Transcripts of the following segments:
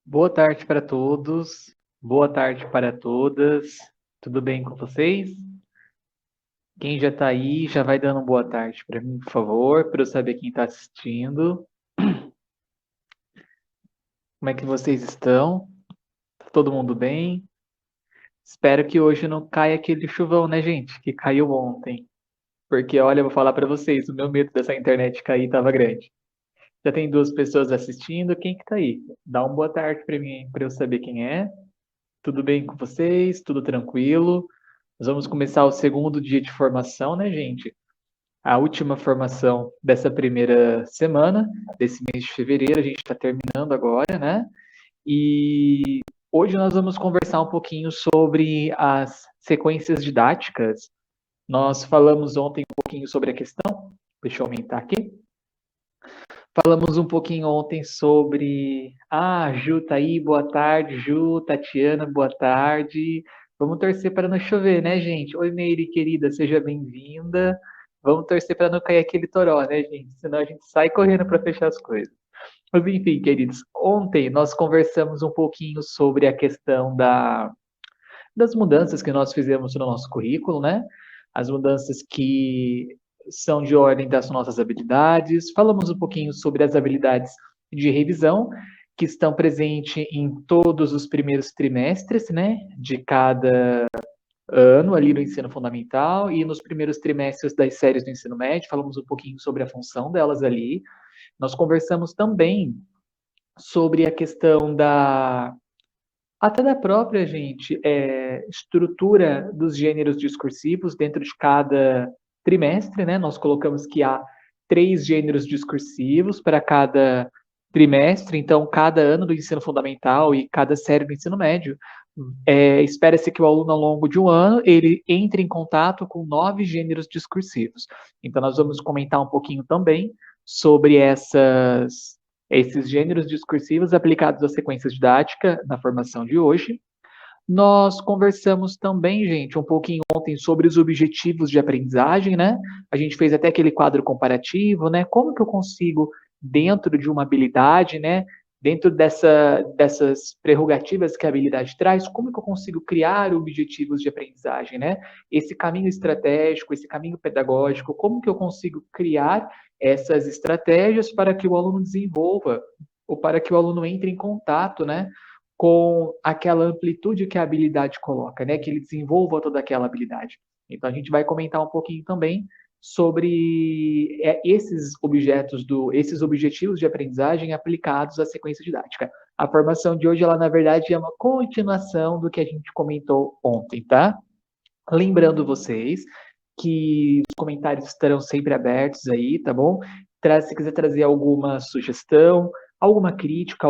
Boa tarde para todos, boa tarde para todas. Tudo bem com vocês? Quem já está aí, já vai dando boa tarde para mim, por favor, para eu saber quem está assistindo. Como é que vocês estão? Tá todo mundo bem? Espero que hoje não caia aquele chuvão, né, gente? Que caiu ontem. Porque, olha, eu vou falar para vocês, o meu medo dessa internet cair estava grande. Já tem duas pessoas assistindo, quem que tá aí? Dá uma boa tarde para mim, para eu saber quem é. Tudo bem com vocês? Tudo tranquilo? Nós vamos começar o segundo dia de formação, né, gente? A última formação dessa primeira semana, desse mês de fevereiro, a gente está terminando agora, né? E hoje nós vamos conversar um pouquinho sobre as sequências didáticas. Nós falamos ontem um pouquinho sobre a questão, deixa eu aumentar aqui. Falamos um pouquinho ontem sobre. Ah, Ju tá aí, boa tarde, Ju, Tatiana, boa tarde. Vamos torcer para não chover, né, gente? Oi, Meire, querida, seja bem-vinda. Vamos torcer para não cair aquele toró, né, gente? Senão a gente sai correndo para fechar as coisas. Mas enfim, queridos, ontem nós conversamos um pouquinho sobre a questão das mudanças que nós fizemos no nosso currículo, né? As mudanças que são de ordem das nossas habilidades. Falamos um pouquinho sobre as habilidades de revisão, que estão presentes em todos os primeiros trimestres, né? De cada ano ali no ensino fundamental e nos primeiros trimestres das séries do ensino médio. Falamos um pouquinho sobre a função delas ali. Nós conversamos também sobre a questão até da própria, gente, estrutura dos gêneros discursivos dentro de cada trimestre, né? Nós colocamos que há 3 gêneros discursivos para cada trimestre, então cada ano do ensino fundamental e cada série do ensino médio, espera-se que o aluno ao longo de um ano ele entre em contato com 9 gêneros discursivos. Então nós vamos comentar um pouquinho também sobre esses gêneros discursivos aplicados à sequência didática na formação de hoje. Nós conversamos também, gente, um pouquinho ontem sobre os objetivos de aprendizagem, né? A gente fez até aquele quadro comparativo, né? Como que eu consigo, dentro de uma habilidade, né? Dentro dessas prerrogativas que a habilidade traz, como que eu consigo criar objetivos de aprendizagem, né? Esse caminho estratégico, esse caminho pedagógico, como que eu consigo criar essas estratégias para que o aluno desenvolva ou para que o aluno entre em contato, né? Com aquela amplitude que a habilidade coloca, né? Que ele desenvolva toda aquela habilidade. Então a gente vai comentar um pouquinho também sobre esses objetivos de aprendizagem aplicados à sequência didática. A formação de hoje, ela na verdade é uma continuação do que a gente comentou ontem, tá? Lembrando vocês que os comentários estarão sempre abertos aí, tá bom? Se quiser trazer alguma sugestão, alguma crítica,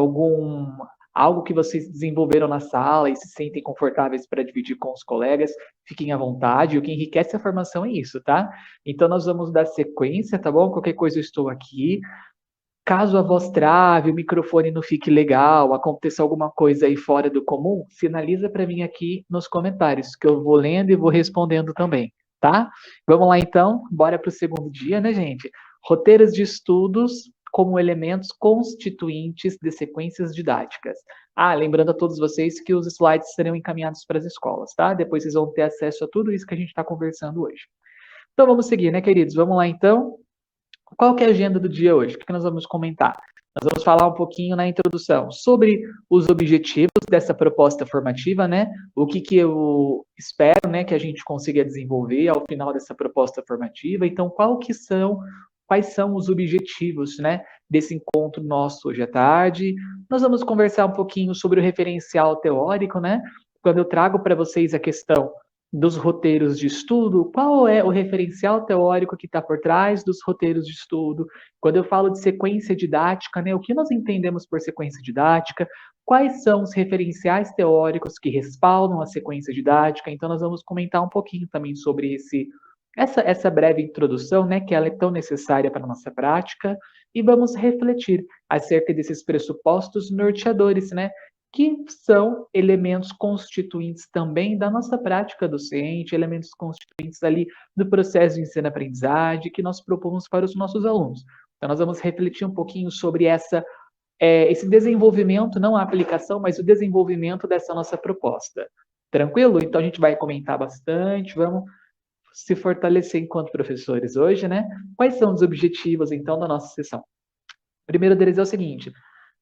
algo que vocês desenvolveram na sala e se sentem confortáveis para dividir com os colegas, fiquem à vontade. O que enriquece a formação é isso, tá? Então nós vamos dar sequência, tá bom? Qualquer coisa eu estou aqui. Caso a voz trave, o microfone não fique legal, aconteça alguma coisa aí fora do comum, sinaliza para mim aqui nos comentários, que eu vou lendo e vou respondendo também, tá? Vamos lá então, bora para o segundo dia, né, gente? Roteiros de estudos como elementos constituintes de sequências didáticas. Ah, lembrando a todos vocês que os slides serão encaminhados para as escolas, tá? Depois vocês vão ter acesso a tudo isso que a gente está conversando hoje. Então vamos seguir, né, queridos? Vamos lá então. Qual que é a agenda do dia hoje? O que nós vamos comentar? Nós vamos falar um pouquinho na introdução sobre os objetivos dessa proposta formativa, né? O que eu espero, né, que a gente consiga desenvolver ao final dessa proposta formativa. Então, quais são os objetivos, né, desse encontro nosso hoje à tarde? Nós vamos conversar um pouquinho sobre o referencial teórico, né? Quando eu trago para vocês a questão dos roteiros de estudo, qual é o referencial teórico que está por trás dos roteiros de estudo? Quando eu falo de sequência didática, né, o que nós entendemos por sequência didática? Quais são os referenciais teóricos que respaldam a sequência didática? Então, nós vamos comentar um pouquinho também sobre essa breve introdução, né, que ela é tão necessária para a nossa prática, e vamos refletir acerca desses pressupostos norteadores, né, que são elementos constituintes também da nossa prática docente, elementos constituintes ali do processo de ensino-aprendizagem que nós propomos para os nossos alunos. Então, nós vamos refletir um pouquinho sobre essa esse desenvolvimento, não a aplicação, mas o desenvolvimento dessa nossa proposta. Tranquilo? Então a gente vai comentar bastante, vamos se fortalecer enquanto professores hoje, né? Quais são os objetivos, então, da nossa sessão? O primeiro deles é o seguinte: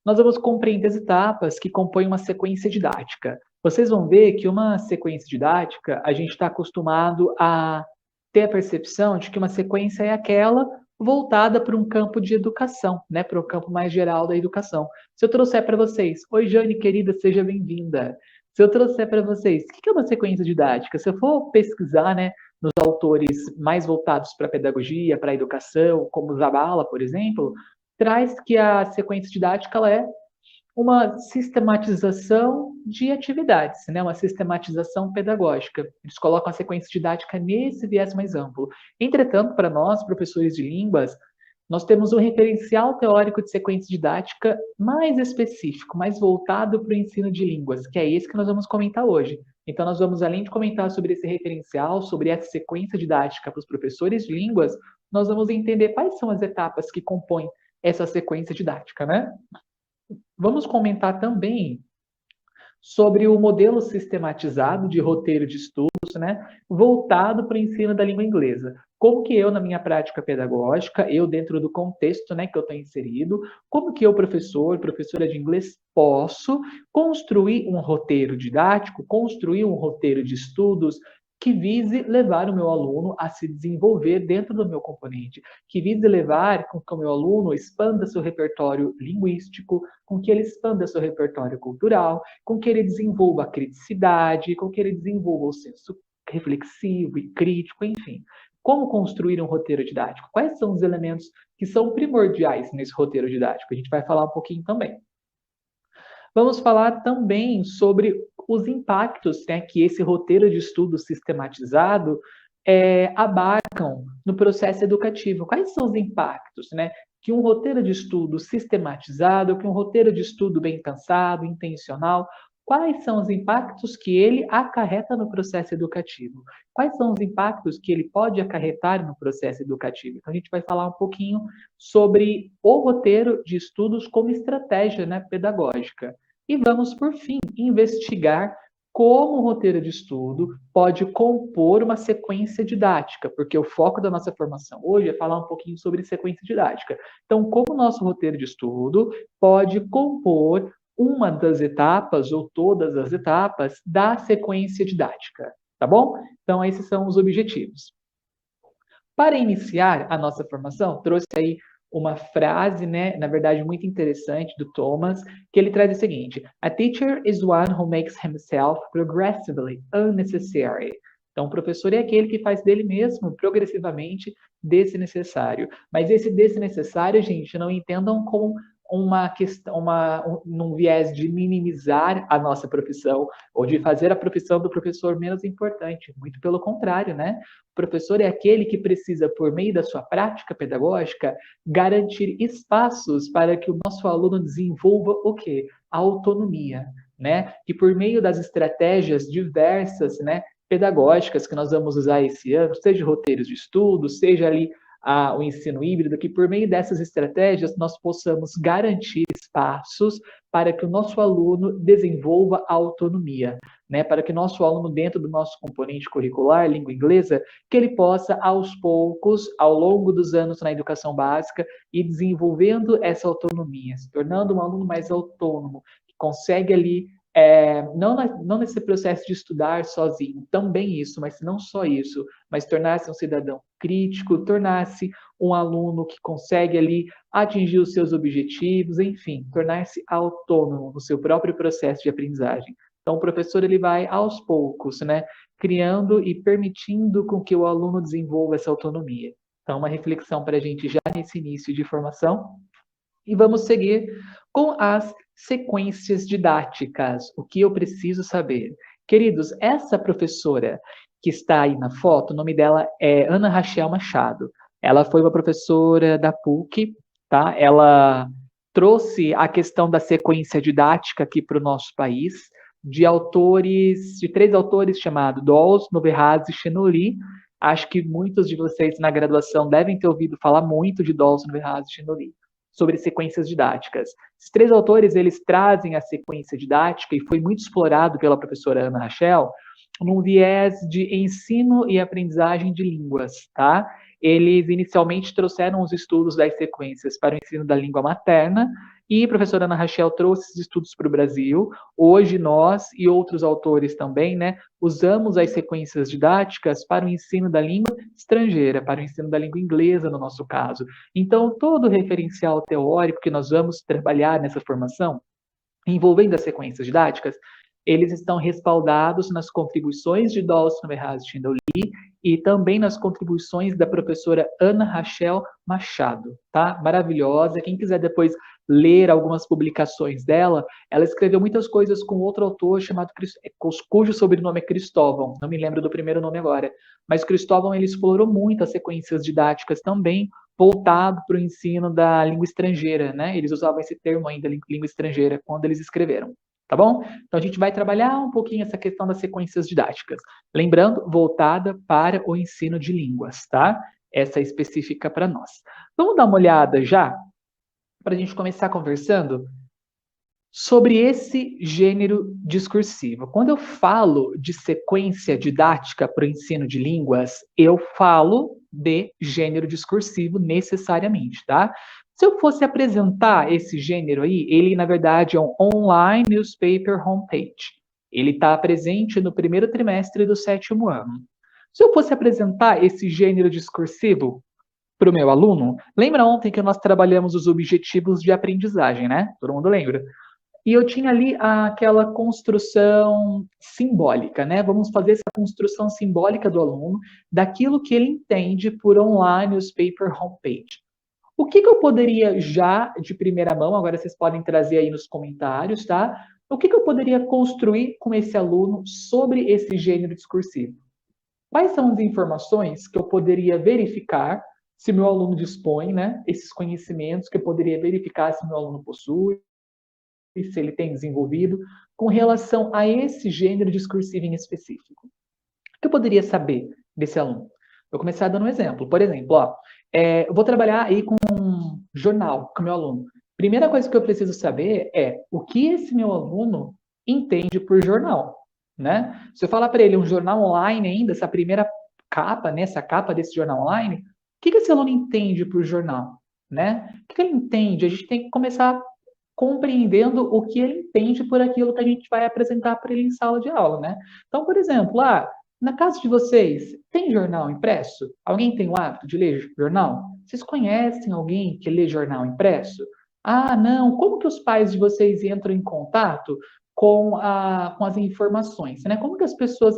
nós vamos compreender as etapas que compõem uma sequência didática. Vocês vão ver que uma sequência didática, a gente está acostumado a ter a percepção de que uma sequência é aquela voltada para um campo de educação, né, para o campo mais geral da educação. Se eu trouxer para vocês, oi Jane, querida, seja bem-vinda. Se eu trouxer para vocês, o que é uma sequência didática? Se eu for pesquisar, né, nos autores mais voltados para a pedagogia, para a educação, como Zabala, por exemplo, traz que a sequência didática ela é uma sistematização de atividades, né? Uma sistematização pedagógica. Eles colocam a sequência didática nesse viés mais amplo. Entretanto, para nós, professores de línguas, nós temos um referencial teórico de sequência didática mais específico, mais voltado para o ensino de línguas, que é esse que nós vamos comentar hoje. Então, nós vamos, além de comentar sobre esse referencial, sobre essa sequência didática para os professores de línguas, nós vamos entender quais são as etapas que compõem essa sequência didática, né? Vamos comentar também sobre o modelo sistematizado de roteiro de estudos, né, voltado para o ensino da língua inglesa. Como que eu, na minha prática pedagógica, eu dentro do contexto, né, que eu estou inserido, como que eu, professor, professora de inglês, posso construir um roteiro didático, construir um roteiro de estudos que vise levar o meu aluno a se desenvolver dentro do meu componente, que vise levar com que o meu aluno expanda seu repertório linguístico, com que ele expanda seu repertório cultural, com que ele desenvolva a criticidade, com que ele desenvolva o senso reflexivo e crítico, enfim. Como construir um roteiro didático? Quais são os elementos que são primordiais nesse roteiro didático? A gente vai falar um pouquinho também. Vamos falar também sobre os impactos, né, que esse roteiro de estudo sistematizado abarcam no processo educativo. Quais são os impactos, né, que um roteiro de estudo sistematizado, que um roteiro de estudo bem pensado, intencional, quais são os impactos que ele acarreta no processo educativo? Quais são os impactos que ele pode acarretar no processo educativo? Então, a gente vai falar um pouquinho sobre o roteiro de estudos como estratégia, né, pedagógica. E vamos, por fim, investigar como o roteiro de estudo pode compor uma sequência didática, porque o foco da nossa formação hoje é falar um pouquinho sobre sequência didática. Então, como o nosso roteiro de estudo pode compor uma das etapas ou todas as etapas da sequência didática, tá bom? Então, esses são os objetivos. Para iniciar a nossa formação, trouxe aí uma frase, né, na verdade, muito interessante do Thomas, que ele traz o seguinte: A teacher is one who makes himself progressively unnecessary. Então, o professor é aquele que faz dele mesmo progressivamente desnecessário. Mas esse desnecessário, gente, não entendam como uma questão, num viés de minimizar a nossa profissão ou de fazer a profissão do professor menos importante. Muito pelo contrário, né? O professor é aquele que precisa, por meio da sua prática pedagógica, garantir espaços para que o nosso aluno desenvolva o quê? A autonomia, né? Que por meio das estratégias diversas, né, pedagógicas que nós vamos usar esse ano, seja roteiros de estudo, seja ali o ensino híbrido, que por meio dessas estratégias nós possamos garantir espaços para que o nosso aluno desenvolva a autonomia, né? Para que o nosso aluno, dentro do nosso componente curricular, língua inglesa, que ele possa, aos poucos, ao longo dos anos na educação básica, ir desenvolvendo essa autonomia, se tornando um aluno mais autônomo, que consegue ali não nesse processo de estudar sozinho, também isso, mas não só isso, mas tornar-se um cidadão crítico, tornar-se um aluno que consegue ali atingir os seus objetivos, enfim, tornar-se autônomo no seu próprio processo de aprendizagem. Então, o professor ele vai aos poucos, né, criando e permitindo com que o aluno desenvolva essa autonomia. Então, uma reflexão para a gente já nesse início de formação. E vamos seguir com as sequências didáticas. O que eu preciso saber? Queridos, essa professora que está aí na foto, o nome dela é Ana Rachel Machado. Ela foi uma professora da PUC, tá? Ela trouxe a questão da sequência didática aqui para o nosso país, de três autores chamados Dawes, Noverraz e Chenoli. Acho que muitos de vocês na graduação devem ter ouvido falar muito de Dawes, Noverraz e Chenoli. sobre sequências didáticas. Esses 3 autores, eles trazem a sequência didática, e foi muito explorado pela professora Ana Rachel, num viés de ensino e aprendizagem de línguas, tá? Eles inicialmente trouxeram os estudos das sequências para o ensino da língua materna, e a professora Ana Rachel trouxe esses estudos para o Brasil. Hoje, nós e outros autores também, né, usamos as sequências didáticas para o ensino da língua estrangeira, para o ensino da língua inglesa, no nosso caso. Então, todo o referencial teórico que nós vamos trabalhar nessa formação, envolvendo as sequências didáticas, eles estão respaldados nas contribuições de Dawson Verraz Tyndall Lee e também nas contribuições da professora Ana Rachel Machado, tá? Maravilhosa. Quem quiser depois ler algumas publicações dela, ela escreveu muitas coisas com outro autor chamado cujo sobrenome é Cristóvão. Não me lembro do primeiro nome agora, mas Cristóvão, ele explorou muito as sequências didáticas também, voltado para o ensino da língua estrangeira, né? Eles usavam esse termo ainda, língua estrangeira, quando eles escreveram, tá bom? Então a gente vai trabalhar um pouquinho essa questão das sequências didáticas. Lembrando, voltada para o ensino de línguas, tá? Essa é específica para nós. Vamos dar uma olhada já, para a gente começar conversando sobre esse gênero discursivo. Quando eu falo de sequência didática para o ensino de línguas, eu falo de gênero discursivo necessariamente, tá? Se eu fosse apresentar esse gênero aí, ele na verdade é um online newspaper homepage. Ele está presente no primeiro trimestre do 7º ano. Se eu fosse apresentar esse gênero discursivo para o meu aluno, lembra ontem que nós trabalhamos os objetivos de aprendizagem, né? Todo mundo lembra? E eu tinha ali aquela construção simbólica, né? Vamos fazer essa construção simbólica do aluno, daquilo que ele entende por online newspaper homepage. O que eu poderia já, de primeira mão, agora vocês podem trazer aí nos comentários, tá? O que eu poderia construir com esse aluno sobre esse gênero discursivo? Quais são as informações que eu poderia verificar se meu aluno dispõe, né? Esses conhecimentos que eu poderia verificar se meu aluno possui, se ele tem desenvolvido, com relação a esse gênero discursivo em específico. O que eu poderia saber desse aluno? Vou começar dando um exemplo. Por exemplo, eu vou trabalhar aí com um jornal com o meu aluno. Primeira coisa que eu preciso saber é o que esse meu aluno entende por jornal, né? Se eu falar para ele um jornal online ainda, essa primeira capa, né, essa capa desse jornal online, o que esse aluno entende por jornal, né? O que ele entende? A gente tem que começar compreendendo o que ele entende por aquilo que a gente vai apresentar para ele em sala de aula, né? Então, por exemplo, na casa de vocês, tem jornal impresso? Alguém tem o hábito de ler jornal? Vocês conhecem alguém que lê jornal impresso? Ah, não. Como que os pais de vocês entram em contato com as informações, né? Como que as pessoas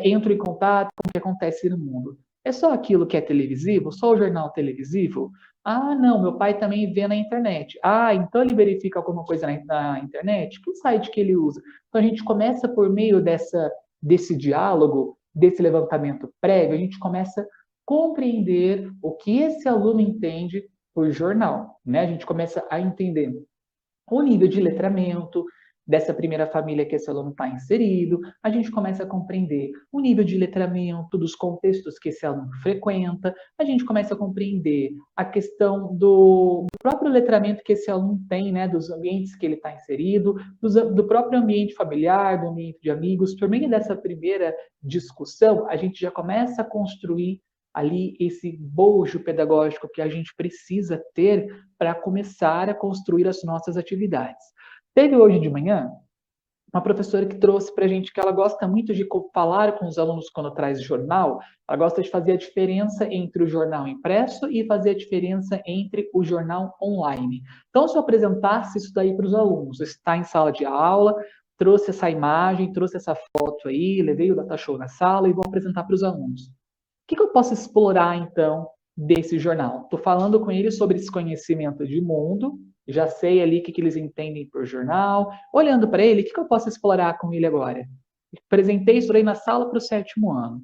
entram em contato com o que acontece no mundo? É só aquilo que é televisivo? Só o jornal televisivo? Ah, não, meu pai também vê na internet. Ah, então ele verifica alguma coisa na internet? Que site que ele usa? Então a gente começa por meio desse diálogo, desse levantamento prévio, a gente começa a compreender o que esse aluno entende por jornal, né? A gente começa a entender o nível de letramento dessa primeira família que esse aluno está inserido, a gente começa a compreender o nível de letramento dos contextos que esse aluno frequenta, a gente começa a compreender a questão do próprio letramento que esse aluno tem, né, dos ambientes que ele está inserido, do próprio ambiente familiar, do ambiente de amigos. Por meio dessa primeira discussão, a gente já começa a construir ali esse bojo pedagógico que a gente precisa ter para começar a construir as nossas atividades. Teve hoje de manhã uma professora que trouxe para a gente que ela gosta muito de falar com os alunos quando traz jornal, ela gosta de fazer a diferença entre o jornal impresso e fazer a diferença entre o jornal online. Então, se eu apresentasse isso daí para os alunos, está em sala de aula, trouxe essa imagem, trouxe essa foto aí, levei o data show na sala e vou apresentar para os alunos. O que eu posso explorar, então, desse jornal? Estou falando com eles sobre esse conhecimento de mundo, já sei ali o que eles entendem por jornal. Olhando para ele, o que eu posso explorar com ele agora? Apresentei isso aí na sala para o 7º ano.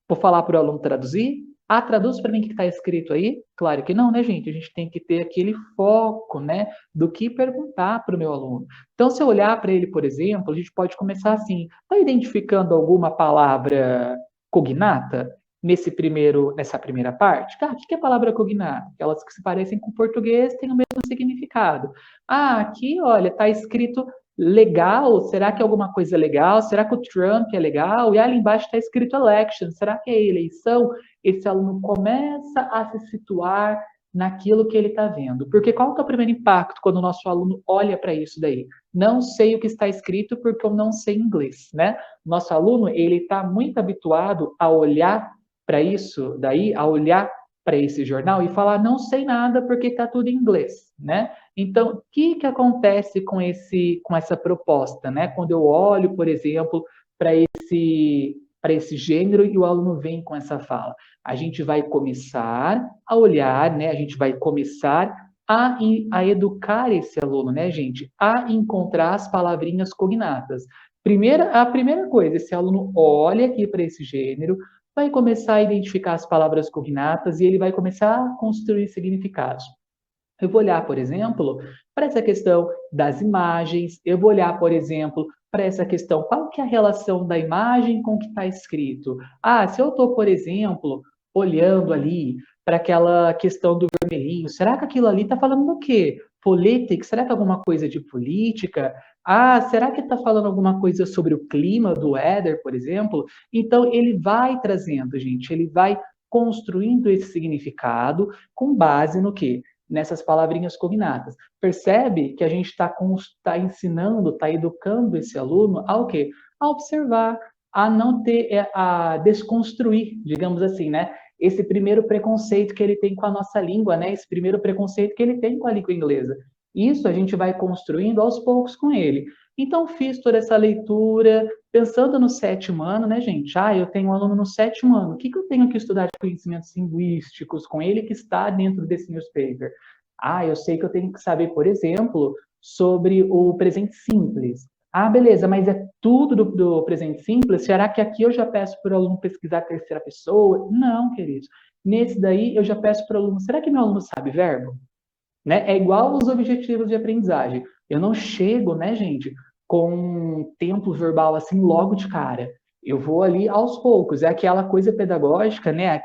Vou falar para o aluno traduzir? Ah, traduz para mim o que está escrito aí? Claro que não, né, gente? A gente tem que ter aquele foco, né, do que perguntar para o meu aluno. Então, se eu olhar para ele, por exemplo, a gente pode começar assim: está identificando alguma palavra cognata? nessa primeira parte? Ah, o que é a palavra cognar? Aquelas que se parecem com o português têm o mesmo significado. Ah, aqui, olha, está escrito legal, será que é alguma coisa legal? Será que o Trump é legal? E ali embaixo está escrito election, será que é eleição? Esse aluno começa a se situar naquilo que ele está vendo. Porque qual que é o primeiro impacto quando o nosso aluno olha para isso daí? Não sei o que está escrito porque eu não sei inglês, né? Nosso aluno, ele está muito habituado a olhar para isso daí, a olhar para esse jornal e falar, não sei nada porque está tudo em inglês, né? Então, o que acontece com essa proposta, né? Quando eu olho, por exemplo, para esse gênero e o aluno vem com essa fala. A gente vai começar a olhar, né? A gente vai começar a educar esse aluno, né, gente? A encontrar as palavrinhas cognatas. A primeira coisa, esse aluno olha aqui para esse gênero, vai começar a identificar as palavras cognatas e ele vai começar a construir significados. Eu vou olhar, por exemplo, para essa questão das imagens, eu vou olhar, por exemplo, para essa questão, qual que é a relação da imagem com o que está escrito? Ah, se eu estou, por exemplo, olhando ali para aquela questão do vermelhinho, será que aquilo ali está falando do quê? Politics? Será que é alguma coisa de política? Ah, será que está falando alguma coisa sobre o clima, do weather, por exemplo? Então, ele vai trazendo, gente, ele vai construindo esse significado com base no quê? Nessas palavrinhas cognatas. Percebe que a gente está ensinando, está educando esse aluno ao quê? A observar, a não ter, a desconstruir, digamos assim, né? Esse primeiro preconceito que ele tem com a nossa língua, né? Esse primeiro preconceito que ele tem com a língua inglesa. Isso a gente vai construindo aos poucos com ele. Então, fiz toda essa leitura, pensando no sétimo ano, né, gente? Ah, eu tenho um aluno no sétimo ano. O que eu tenho que estudar de conhecimentos linguísticos com ele que está dentro desse newspaper? Ah, eu sei que eu tenho que saber, por exemplo, sobre o presente simples. Ah, beleza, mas é tudo do presente simples? Será que aqui eu já peço para o aluno pesquisar a terceira pessoa? Não, queridos. Nesse daí, eu já peço para o aluno, será que meu aluno sabe verbo? Né? É igual os objetivos de aprendizagem. Eu não chego, né, gente, com um tempo verbal assim logo de cara. Eu vou ali aos poucos. É aquela coisa pedagógica, né?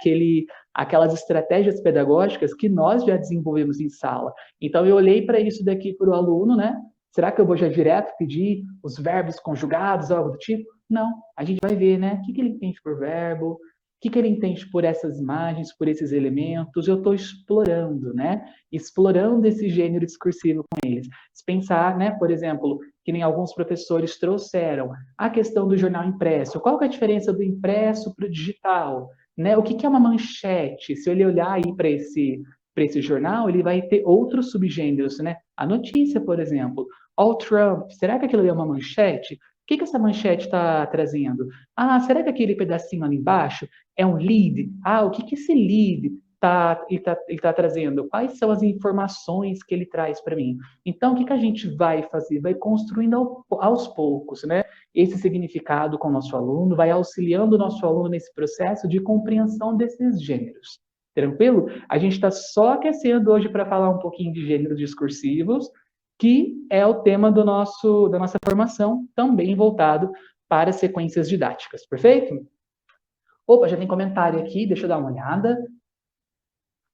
Aquelas estratégias pedagógicas que nós já desenvolvemos em sala. Então, eu olhei para isso daqui para o aluno, né? Será que eu vou já direto pedir os verbos conjugados, algo do tipo? Não. A gente vai ver, né? O que ele entende por verbo, que ele entende por essas imagens, por esses elementos. Eu estou explorando, né? Explorando esse gênero discursivo com eles. Se pensar, né, por exemplo, que nem alguns professores trouxeram a questão do jornal impresso. Qual que é a diferença do impresso para o digital? Né? O que é uma manchete? Se ele olhar aí para esse jornal, ele vai ter outros subgêneros, né? A notícia, por exemplo. All Trump, será que aquilo ali é uma manchete? O que essa manchete está trazendo? Ah, será que aquele pedacinho ali embaixo é um lead? Ah, o que esse lead está trazendo? Quais são as informações que ele traz para mim? Então, o que a gente vai fazer? Vai construindo aos poucos, né? Esse significado com o nosso aluno, vai auxiliando o nosso aluno nesse processo de compreensão desses gêneros. Tranquilo? A gente está só aquecendo hoje para falar um pouquinho de gêneros discursivos, que é o tema da nossa formação, também voltado para sequências didáticas. Perfeito? Opa, já tem comentário aqui, deixa eu dar uma olhada.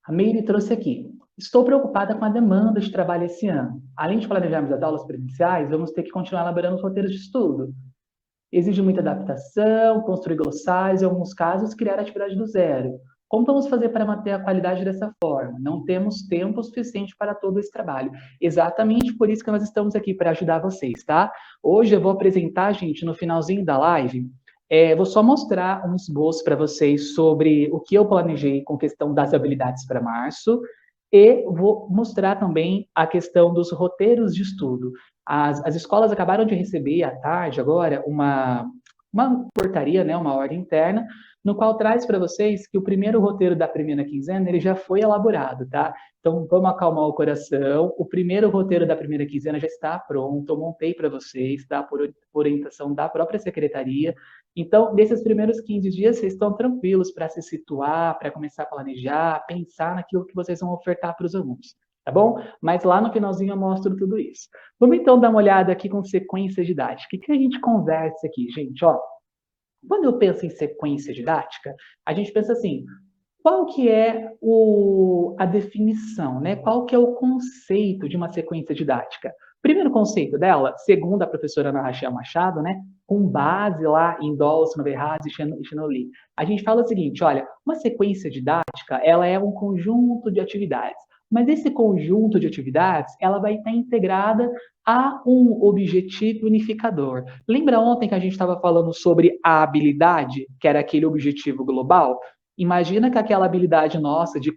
A Meire trouxe aqui. Estou preocupada com a demanda de trabalho esse ano. Além de planejarmos as aulas presenciais, vamos ter que continuar elaborando os roteiros de estudo. Exige muita adaptação, construir glossários e, em alguns casos, criar atividade do zero. Como vamos fazer para manter a qualidade dessa forma? Não temos tempo suficiente para todo esse trabalho. Exatamente por isso que nós estamos aqui, para ajudar vocês, tá? Hoje eu vou apresentar, gente, no finalzinho da live, vou só mostrar um esboço para vocês sobre o que eu planejei com questão das habilidades para março e vou mostrar também a questão dos roteiros de estudo. As escolas acabaram de receber à tarde agora uma portaria, né, uma ordem interna, no qual traz para vocês que o primeiro roteiro da primeira quinzena ele já foi elaborado, tá? Então vamos acalmar o coração. O primeiro roteiro da primeira quinzena já está pronto, eu montei para vocês, tá? Por orientação da própria secretaria. Então, nesses primeiros 15 dias, vocês estão tranquilos para se situar, para começar a planejar, pensar naquilo que vocês vão ofertar para os alunos, tá bom? Mas lá no finalzinho eu mostro tudo isso. Vamos então dar uma olhada aqui com sequência didática. O que a gente conversa aqui, gente? Ó, Quando eu penso em sequência didática, a gente pensa assim, qual que é a definição, né? Qual que é o conceito de uma sequência didática? Primeiro conceito dela, segundo a professora Ana Rachel Machado, né? Com base lá em Dawson, Verraz e Chenoli, a gente fala o seguinte, olha, uma sequência didática, ela é um conjunto de atividades, mas esse conjunto de atividades, ela vai estar integrada a um objetivo unificador. Lembra ontem que a gente estava falando sobre a habilidade, que era aquele objetivo global? Imagina que aquela habilidade nossa de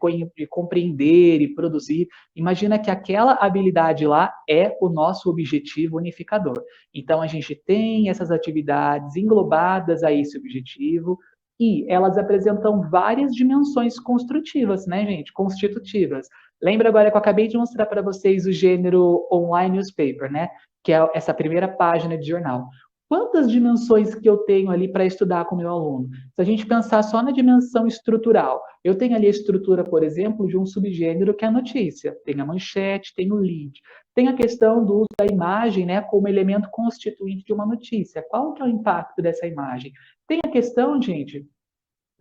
compreender e produzir, imagina que aquela habilidade lá é o nosso objetivo unificador. Então, a gente tem essas atividades englobadas a esse objetivo e elas apresentam várias dimensões construtivas, né, gente? Constitutivas. Lembra agora que eu acabei de mostrar para vocês o gênero online newspaper, né? Que é essa primeira página de jornal. Quantas dimensões que eu tenho ali para estudar com o meu aluno? Se a gente pensar só na dimensão estrutural, eu tenho ali a estrutura, por exemplo, de um subgênero que é a notícia. Tem a manchete, tem o lead. Tem a questão do uso da imagem, né, como elemento constituinte de uma notícia. Qual que é o impacto dessa imagem? Tem a questão, gente,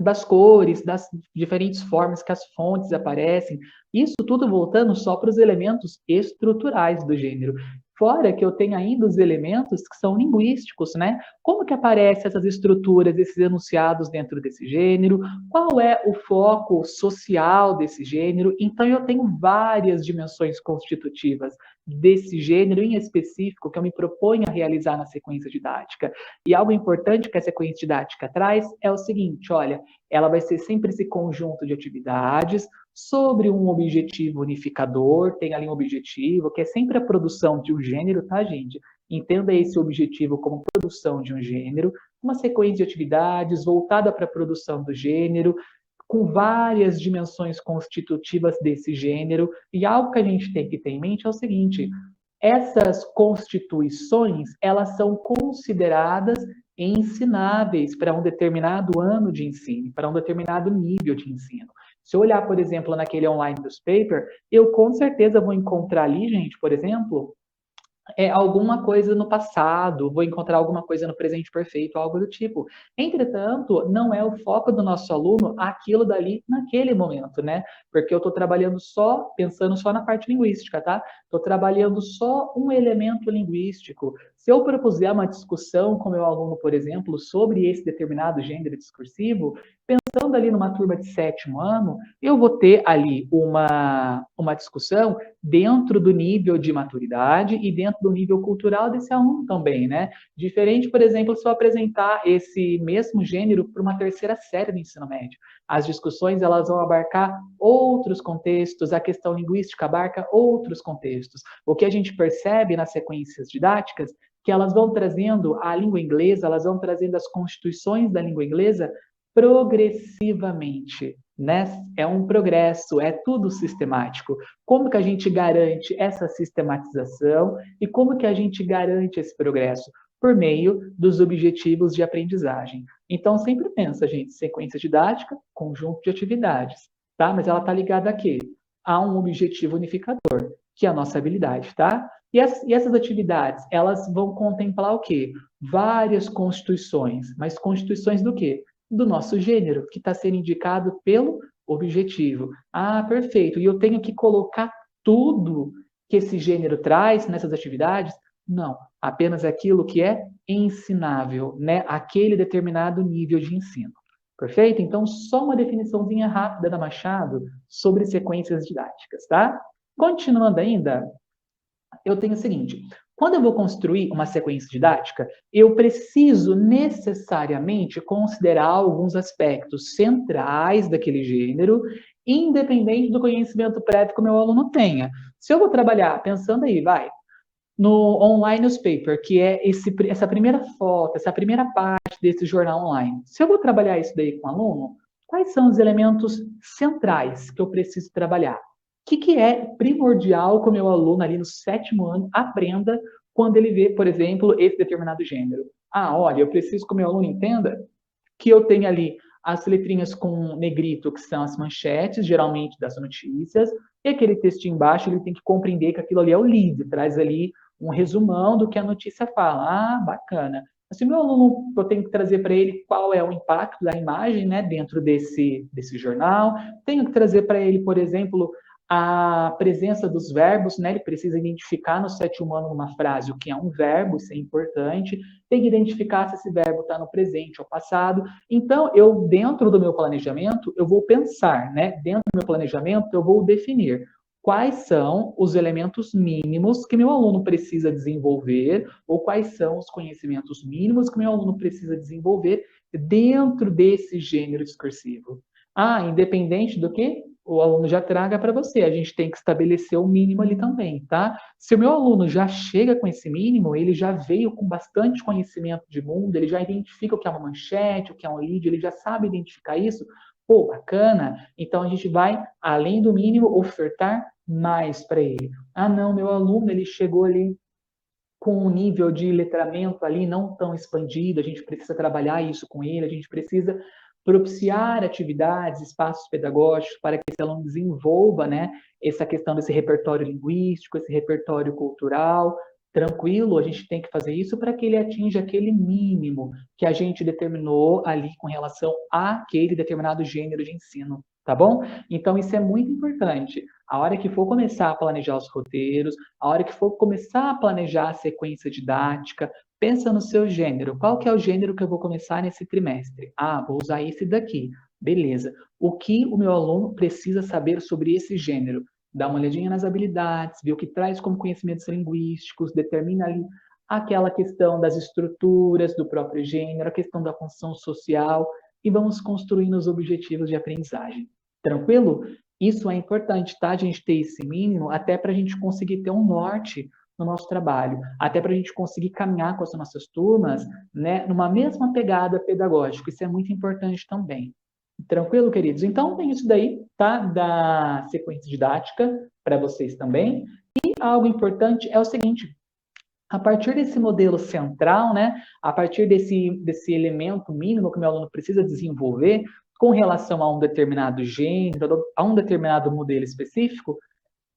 das cores, das diferentes formas que as fontes aparecem, isso tudo voltando só para os elementos estruturais do gênero. Fora que eu tenho ainda os elementos que são linguísticos, né? Como que aparecem essas estruturas, esses enunciados dentro desse gênero? Qual é o foco social desse gênero? Então, eu tenho várias dimensões constitutivas desse gênero em específico que eu me proponho a realizar na sequência didática. E algo importante que a sequência didática traz é o seguinte, olha, ela vai ser sempre esse conjunto de atividades sobre um objetivo unificador, tem ali um objetivo, que é sempre a produção de um gênero, tá, gente? Entenda esse objetivo como produção de um gênero, uma sequência de atividades voltada para a produção do gênero, com várias dimensões constitutivas desse gênero, e algo que a gente tem que ter em mente é o seguinte, essas constituições, elas são consideradas ensináveis para um determinado ano de ensino, para um determinado nível de ensino. Se eu olhar, por exemplo, naquele online newspaper, eu com certeza vou encontrar ali, gente, por exemplo, alguma coisa no passado, vou encontrar alguma coisa no presente perfeito, algo do tipo. Entretanto, não é o foco do nosso aluno aquilo dali naquele momento, né? Porque eu estou trabalhando só, pensando só na parte linguística, tá? Estou trabalhando só um elemento linguístico. Se eu propuser uma discussão com meu aluno, por exemplo, sobre esse determinado gênero discursivo, pensando ali numa turma de 7º ano, eu vou ter ali uma discussão dentro do nível de maturidade e dentro do nível cultural desse aluno também, né? Diferente, por exemplo, se eu apresentar esse mesmo gênero para uma 3ª série do ensino médio. As discussões, elas vão abarcar outros contextos, a questão linguística abarca outros contextos. O que a gente percebe nas sequências didáticas, que elas vão trazendo a língua inglesa, elas vão trazendo as constituições da língua inglesa progressivamente, né? É um progresso, é tudo sistemático. Como que a gente garante essa sistematização e como que a gente garante esse progresso? Por meio dos objetivos de aprendizagem. Então, sempre pensa, gente, sequência didática, conjunto de atividades, tá? Mas ela está ligada a quê? A um objetivo unificador, que é a nossa habilidade, tá? E essas atividades, elas vão contemplar o quê? Várias constituições, mas constituições do quê? Do nosso gênero, que está sendo indicado pelo objetivo. Ah, perfeito. E eu tenho que colocar tudo que esse gênero traz nessas atividades? Não, apenas aquilo que é ensinável, né? Aquele determinado nível de ensino. Perfeito? Então, só uma definiçãozinha rápida da Machado sobre sequências didáticas, tá? Continuando ainda, eu tenho o seguinte: quando eu vou construir uma sequência didática, eu preciso necessariamente considerar alguns aspectos centrais daquele gênero, independente do conhecimento prévio que o meu aluno tenha. Se eu vou trabalhar, pensando aí, vai, no online newspaper, que é essa primeira foto, essa primeira parte desse jornal online, se eu vou trabalhar isso daí com o aluno, quais são os elementos centrais que eu preciso trabalhar? Que é primordial que o meu aluno ali no 7º ano aprenda quando ele vê, por exemplo, esse determinado gênero? Ah, olha, eu preciso que o meu aluno entenda que eu tenho ali as letrinhas com negrito, que são as manchetes, geralmente das notícias, e aquele textinho embaixo, ele tem que compreender que aquilo ali é o lead, traz ali um resumão do que a notícia fala. Ah, bacana. Se o meu aluno, eu tenho que trazer para ele qual é o impacto da imagem, né, dentro desse jornal, tenho que trazer para ele, por exemplo, a presença dos verbos, né, ele precisa identificar no set humano numa frase o que é um verbo, isso é importante, tem que identificar se esse verbo está no presente ou passado. Então, eu, dentro do meu planejamento, eu vou pensar, né, dentro do meu planejamento, eu vou definir quais são os elementos mínimos que meu aluno precisa desenvolver ou quais são os conhecimentos mínimos que meu aluno precisa desenvolver dentro desse gênero discursivo. Ah, independente do que o aluno já traga para você, a gente tem que estabelecer o mínimo ali também, tá? Se o meu aluno já chega com esse mínimo, ele já veio com bastante conhecimento de mundo, ele já identifica o que é uma manchete, o que é um lead, ele já sabe identificar isso, pô, bacana, então a gente vai, além do mínimo, ofertar mais para ele. Ah, não, meu aluno, ele chegou ali com um nível de letramento ali não tão expandido, a gente precisa trabalhar isso com ele, a gente precisa propiciar atividades, espaços pedagógicos para que esse aluno desenvolva, né, essa questão desse repertório linguístico, esse repertório cultural, tranquilo, a gente tem que fazer isso para que ele atinja aquele mínimo que a gente determinou ali com relação àquele determinado gênero de ensino, tá bom? Então, isso é muito importante. A hora que for começar a planejar os roteiros, a hora que for começar a planejar a sequência didática, pensa no seu gênero. Qual que é o gênero que eu vou começar nesse trimestre? Ah, vou usar esse daqui. Beleza. O que o meu aluno precisa saber sobre esse gênero? Dá uma olhadinha nas habilidades, vê o que traz como conhecimentos linguísticos, determina ali aquela questão das estruturas do próprio gênero, a questão da função social, e vamos construindo os objetivos de aprendizagem. Tranquilo? Isso é importante, tá? A gente ter esse mínimo até para a gente conseguir ter um norte no nosso trabalho, até para a gente conseguir caminhar com as nossas turmas, né, numa mesma pegada pedagógica. Isso é muito importante também. Tranquilo, queridos? Então, tem isso daí, tá? Da sequência didática para vocês também. E algo importante é o seguinte: a partir desse modelo central, né, a partir desse elemento mínimo que o meu aluno precisa desenvolver com relação a um determinado gênero, a um determinado modelo específico,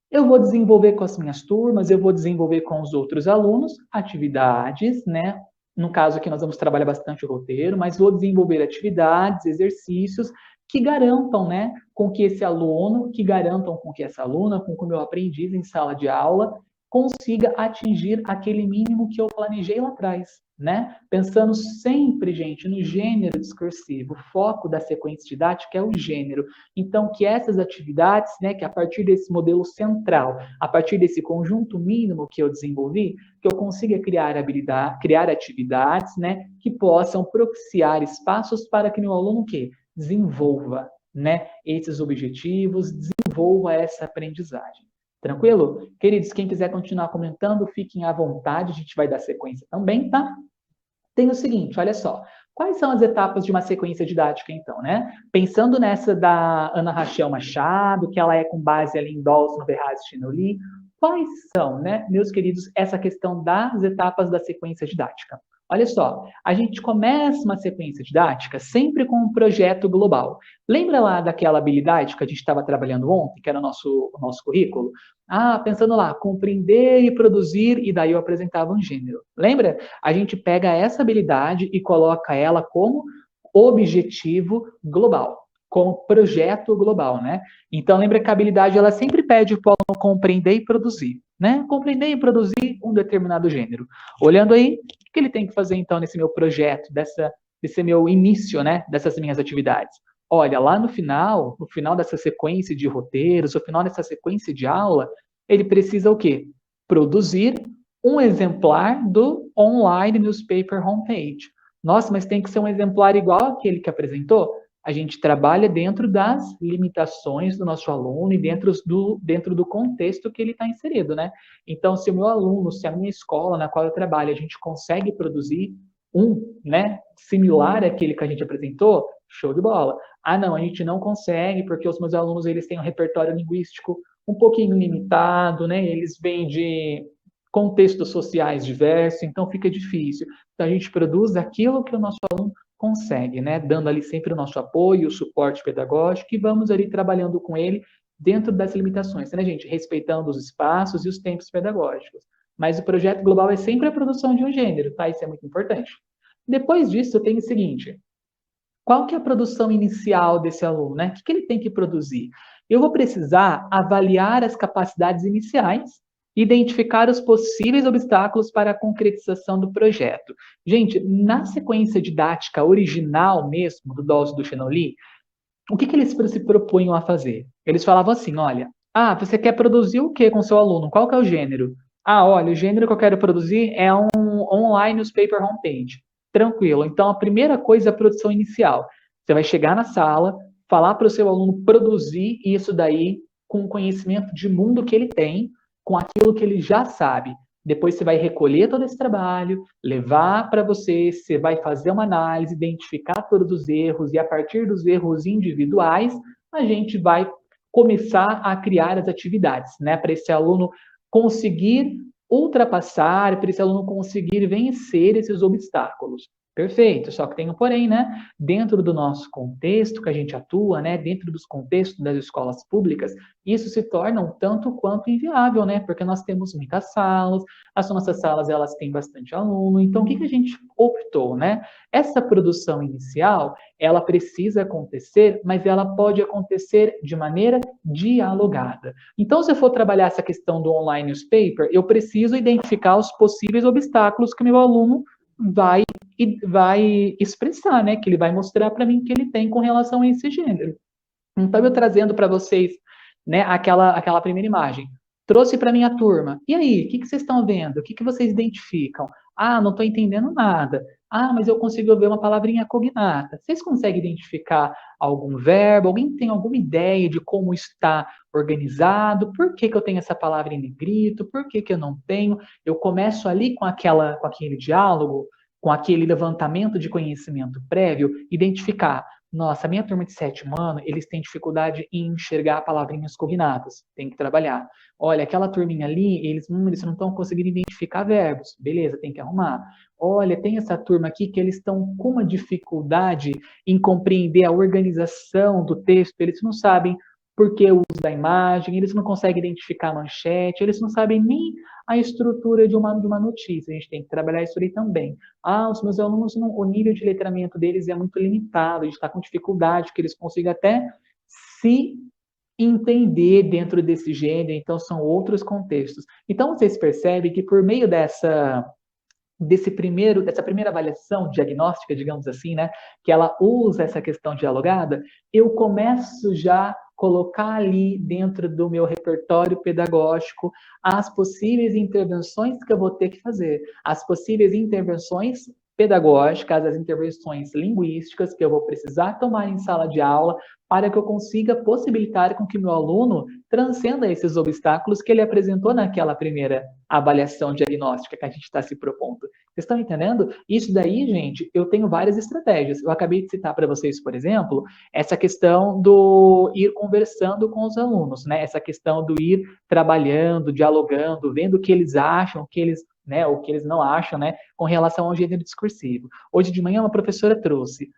eu vou desenvolver com as minhas turmas, eu vou desenvolver com os outros alunos atividades, né? No caso aqui nós vamos trabalhar bastante o roteiro, mas vou desenvolver atividades, exercícios que garantam, né, com que esse aluno, que garantam com que essa aluna, com que o meu aprendiz em sala de aula consiga atingir aquele mínimo que eu planejei lá atrás, né? Pensando sempre, gente, no gênero discursivo. O foco da sequência didática é o gênero. Então, que essas atividades, né, que a partir desse modelo central, a partir desse conjunto mínimo que eu desenvolvi, que eu consiga criar atividades, né, que possam propiciar espaços para que meu aluno que desenvolva, né, esses objetivos, desenvolva essa aprendizagem. Tranquilo? Queridos, quem quiser continuar comentando, fiquem à vontade, a gente vai dar sequência também, tá? Tem o seguinte, olha só. Quais são as etapas de uma sequência didática, então, né? Pensando nessa da Ana Rachel Machado, que ela é com base ali em Dawson, Verraz e Chinoli, quais são, né, meus queridos, essa questão das etapas da sequência didática? Olha só, a gente começa uma sequência didática sempre com um projeto global. Lembra lá daquela habilidade que a gente estava trabalhando ontem, que era o nosso currículo? Ah, pensando lá, compreender e produzir, e daí eu apresentava um gênero. Lembra? A gente pega essa habilidade e coloca ela como objetivo global, como projeto global, né? Então, lembra que a habilidade ela sempre pede para o aluno compreender e produzir, né? Compreender e produzir um determinado gênero. Olhando aí, o que ele tem que fazer, então, nesse meu projeto, desse meu início, né? Dessas minhas atividades? Olha, lá no final dessa sequência de roteiros, no final dessa sequência de aula, ele precisa o quê? Produzir um exemplar do online newspaper homepage. Nossa, mas tem que ser um exemplar igual àquele que apresentou? A gente trabalha dentro das limitações do nosso aluno e dentro do contexto que ele está inserido, né? Então, se o meu aluno, se a minha escola na qual eu trabalho, a gente consegue produzir né, similar àquele que a gente apresentou, show de bola. Ah, não, a gente não consegue porque os meus alunos eles têm um repertório linguístico um pouquinho limitado, né? Eles vêm de contextos sociais diversos, então fica difícil. Então a gente produz aquilo que o nosso aluno consegue, né? Dando ali sempre o nosso apoio, o suporte pedagógico e vamos ali trabalhando com ele dentro das limitações, né, gente? Respeitando os espaços e os tempos pedagógicos. Mas o projeto global é sempre a produção de um gênero, tá? Isso é muito importante. Depois disso, eu tenho o seguinte: qual que é a produção inicial desse aluno, né? O que ele tem que produzir? Eu vou precisar avaliar as capacidades iniciais, identificar os possíveis obstáculos para a concretização do projeto. Gente, na sequência didática original mesmo do Dolce do Chenoli, o que eles se propunham a fazer? Eles falavam assim, olha, você quer produzir o que com seu aluno? Qual que é o gênero? Olha, o gênero que eu quero produzir é um online newspaper homepage. Tranquilo. Então, a primeira coisa é a produção inicial. Você vai chegar na sala, falar para o seu aluno produzir isso daí com o conhecimento de mundo que ele tem, com aquilo que ele já sabe. Depois você vai recolher todo esse trabalho, levar para você vai fazer uma análise, identificar todos os erros, e a partir dos erros individuais, a gente vai começar a criar as atividades, né? Para esse aluno conseguir ultrapassar, para esse aluno conseguir vencer esses obstáculos. Perfeito, só que tem um porém, né? Dentro do nosso contexto que a gente atua, né? Dentro dos contextos das escolas públicas, isso se torna um tanto quanto inviável, né? Porque nós temos muitas salas, as nossas salas elas têm bastante aluno, então o que a gente optou, né? Essa produção inicial, ela precisa acontecer, mas ela pode acontecer de maneira dialogada. Então, se eu for trabalhar essa questão do online newspaper, eu preciso identificar os possíveis obstáculos que o meu aluno vai expressar, né? Que ele vai mostrar para mim que ele tem com relação a esse gênero. Então, eu trazendo para vocês, né, aquela primeira imagem. Trouxe para minha turma. E aí, o que vocês estão vendo? O que vocês identificam? Não estou entendendo nada. Mas eu consigo ver uma palavrinha cognata. Vocês conseguem identificar algum verbo? Alguém tem alguma ideia de como está organizado? Por que eu tenho essa palavra em negrito? Por que eu não tenho? Eu começo ali com aquele diálogo, com aquele levantamento de conhecimento prévio, identificar. Nossa, a minha turma de sétimo ano, eles têm dificuldade em enxergar palavrinhas cognatas. Tem que trabalhar. Olha, aquela turminha ali, eles não estão conseguindo identificar verbos. Beleza, tem que arrumar. Olha, tem essa turma aqui que eles estão com uma dificuldade em compreender a organização do texto. Eles não sabem por que o uso da imagem, eles não conseguem identificar a manchete, eles não sabem nem a estrutura de uma notícia. A gente tem que trabalhar isso aí também. Os meus alunos, o nível de letramento deles é muito limitado, a gente está com dificuldade, que eles consigam até se entender dentro desse gênero, então são outros contextos. Então, vocês percebem que por meio dessa primeira avaliação diagnóstica, digamos assim, né, que ela usa essa questão dialogada, eu começo já colocar ali dentro do meu repertório pedagógico as possíveis intervenções que eu vou ter que fazer, as possíveis intervenções pedagógicas, as intervenções linguísticas que eu vou precisar tomar em sala de aula para que eu consiga possibilitar com que meu aluno transcenda esses obstáculos que ele apresentou naquela primeira avaliação diagnóstica que a gente está se propondo. Vocês estão entendendo? Isso daí, gente, eu tenho várias estratégias. Eu acabei de citar para vocês, por exemplo, essa questão do ir conversando com os alunos, né? Essa questão do ir trabalhando, dialogando, vendo o que eles acham, o que eles não acham, né, com relação ao gênero discursivo. Hoje de manhã uma professora trouxe,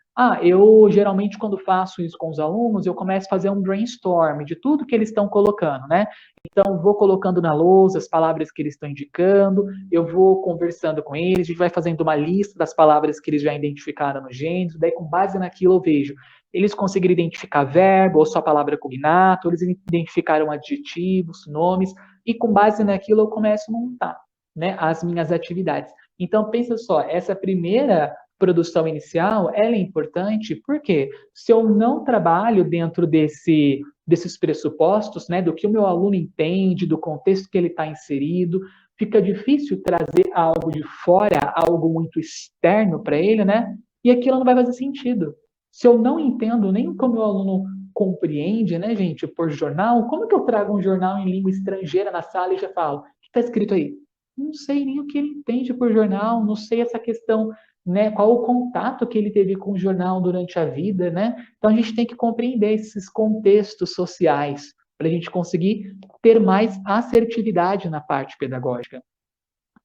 eu geralmente quando faço isso com os alunos, eu começo a fazer um brainstorm de tudo que eles estão colocando, né? Então, vou colocando na lousa as palavras que eles estão indicando, eu vou conversando com eles, a gente vai fazendo uma lista das palavras que eles já identificaram no gênero, daí com base naquilo eu vejo, eles conseguiram identificar verbo ou só palavra cognato, eles identificaram adjetivos, nomes, e com base naquilo eu começo a montar, né, as minhas atividades. Então, pensa só, essa primeira produção inicial, ela é importante porque se eu não trabalho dentro desses pressupostos, né, do que o meu aluno entende, do contexto que ele está inserido, fica difícil trazer algo de fora, algo muito externo para ele, né? E aquilo não vai fazer sentido. Se eu não entendo nem o que o meu aluno compreende, né, gente, por jornal, como que eu trago um jornal em língua estrangeira na sala e já falo, o que está escrito aí? Não sei nem o que ele entende por jornal, não sei essa questão, né, qual o contato que ele teve com o jornal durante a vida, né? Então a gente tem que compreender esses contextos sociais para a gente conseguir ter mais assertividade na parte pedagógica.